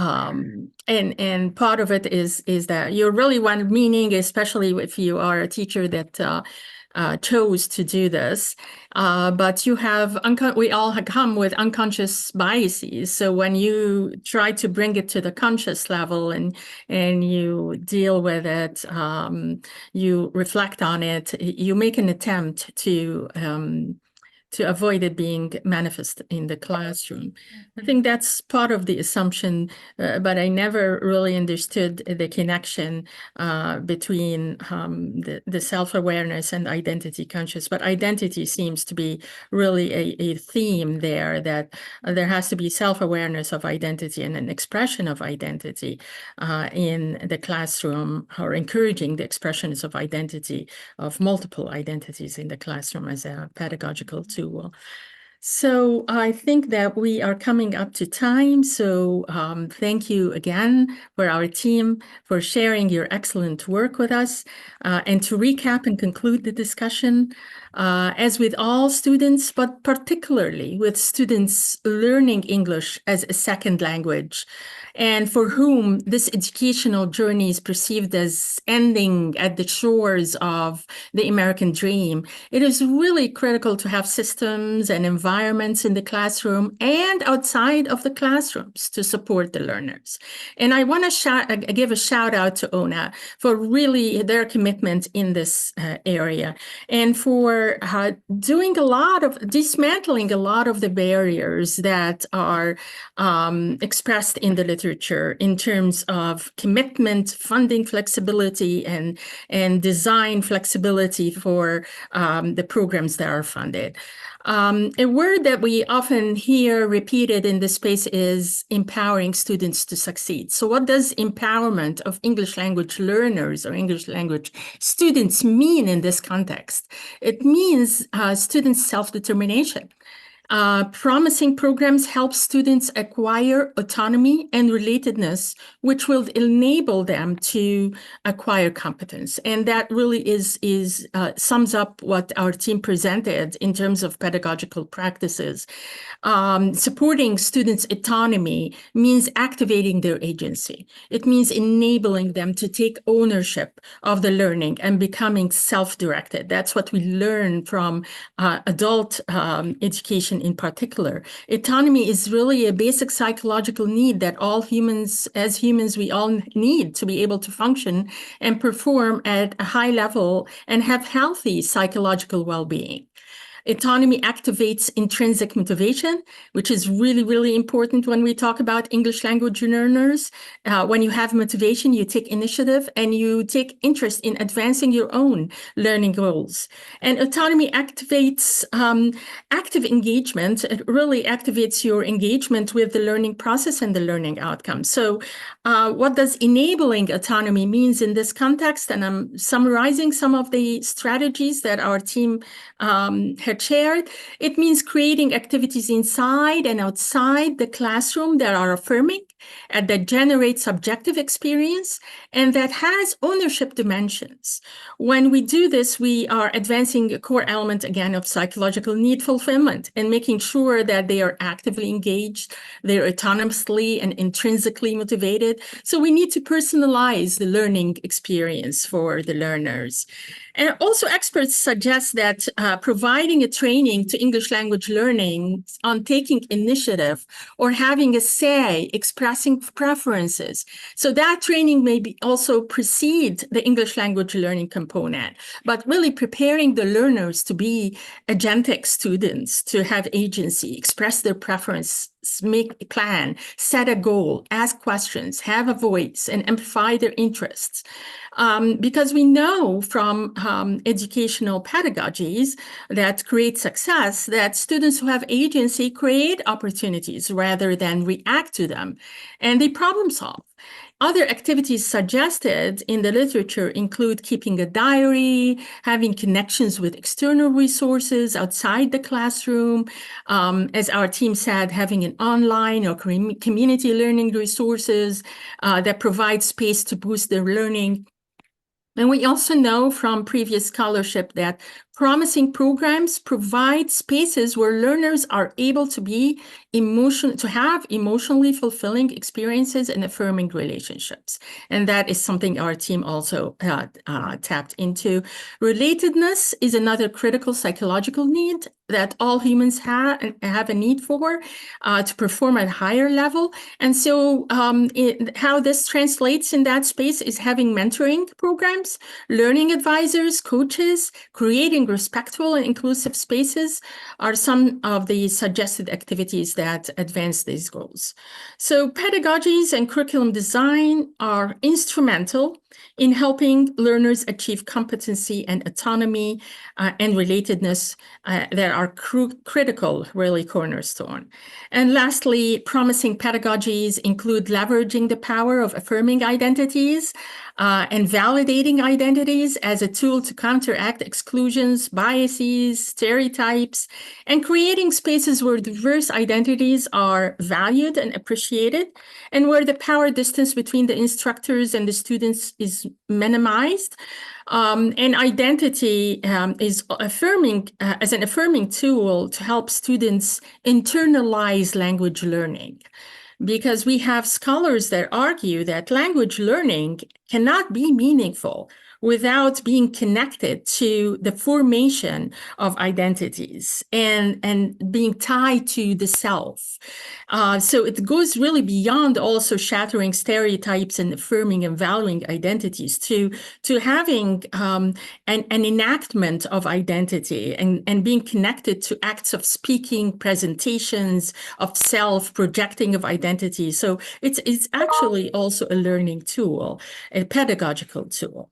Speaker 2: and part of it is that you really want meaning, especially if you are a teacher that chose to do this. But you have, we all come with unconscious biases. So when you try to bring it to the conscious level and you deal with it, you reflect on it, you make an attempt to avoid it being manifest in the classroom. I think that's part of the assumption, but I never really understood the connection between the self-awareness and identity conscious. But identity seems to be really a theme there, that there has to be self-awareness of identity and an expression of identity in the classroom, or encouraging the expressions of identity, of multiple identities in the classroom as a pedagogical tool. So I think that we are coming up to time. So thank you again for our team for sharing your excellent work with us. And to recap and conclude the discussion, as with all students, but particularly with students learning English as a second language, and for whom this educational journey is perceived as ending at the shores of the American dream, it is really critical to have systems and environments in the classroom and outside of the classrooms to support the learners. And I want to give a shout out to ONA for really their commitment in this area, and for dismantling a lot of the barriers that are expressed in the literature in terms of commitment, funding flexibility, and design flexibility for the programs that are funded. A word that we often hear repeated in this space is empowering students to succeed. So what does empowerment of English language learners or English language students mean in this context? It means students' self-determination. Promising programs help students acquire autonomy and relatedness, which will enable them to acquire competence. And that really sums up what our team presented in terms of pedagogical practices. Supporting students' autonomy means activating their agency. It means enabling them to take ownership of the learning and becoming self-directed. That's what we learn from adult education in particular. Autonomy is really a basic psychological need that all humans, as humans, we all need to be able to function and perform at a high level and have healthy psychological well-being. Autonomy activates intrinsic motivation, which is really, really important when we talk about English language learners. When you have motivation, you take initiative and you take interest in advancing your own learning goals. And autonomy activates active engagement. It really activates your engagement with the learning process and the learning outcome. So what does enabling autonomy means in this context? And I'm summarizing some of the strategies that our team had shared. It means creating activities inside and outside the classroom that are affirming and that generate subjective experience and that has ownership dimensions. When we do this, we are advancing a core element, again, of psychological need fulfillment and making sure that they are actively engaged, they're autonomously and intrinsically motivated. So we need to personalize the learning experience for the learners. And also experts suggest that providing a training to English language learning on taking initiative or having a say, expressing preferences. So that training may be also precede the English language learning component, but really preparing the learners to be agentic students, to have agency, express their preference, make a plan, set a goal, ask questions, have a voice, and amplify their interests. Because we know from educational pedagogies that create success that students who have agency create opportunities rather than react to them, and they problem solve. Other activities suggested in the literature include keeping a diary, having connections with external resources outside the classroom, as our team said, having an online or community learning resources that provide space to boost their learning. And we also know from previous scholarship that promising programs provide spaces where learners are able to be have emotionally fulfilling experiences and affirming relationships. And that is something our team also tapped into. Relatedness is another critical psychological need that all humans have a need for to perform at a higher level. And so how this translates in that space is having mentoring programs, learning advisors, coaches, creating respectful and inclusive spaces are some of the suggested activities that advance these goals. So pedagogies and curriculum design are instrumental in helping learners achieve competency and autonomy and relatedness that are critical, really cornerstone. And lastly, promising pedagogies include leveraging the power of affirming identities and validating identities as a tool to counteract exclusions, biases, stereotypes, and creating spaces where diverse identities are valued and appreciated, and where the power distance between the instructors and the students is minimized. And identity is affirming as an affirming tool to help students internalize language learning. Because we have scholars that argue that language learning cannot be meaningful without being connected to the formation of identities and being tied to the self. So it goes really beyond also shattering stereotypes and affirming and valuing identities to having an enactment of identity and being connected to acts of speaking, presentations of self, projecting of identity. So it's actually also a learning tool, a pedagogical tool.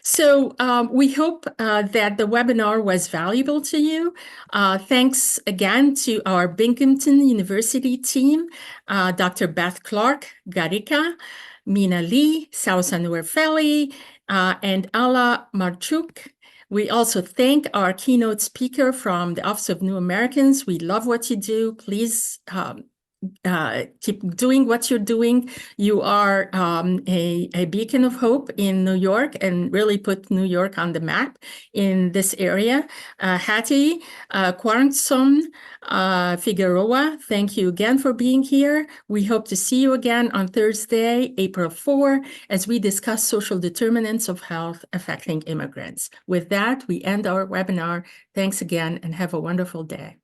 Speaker 2: So we hope that the webinar was valuable to you. Thanks again to our Binghamton University team, Dr. Beth Clark-Gareca, Mina Lee, Sawsan Werfelli, and Alla Marciuc. We also thank our keynote speaker from the Office of New Americans. We love what you do. Please keep doing what you're doing. You are a beacon of hope in New York and really put New York on the map in this area. Hattie, Quarnstrom-Figueroa, thank you again for being here. We hope to see you again on Thursday, April 4, as we discuss social determinants of health affecting immigrants. With that, we end our webinar. Thanks again and have a wonderful day.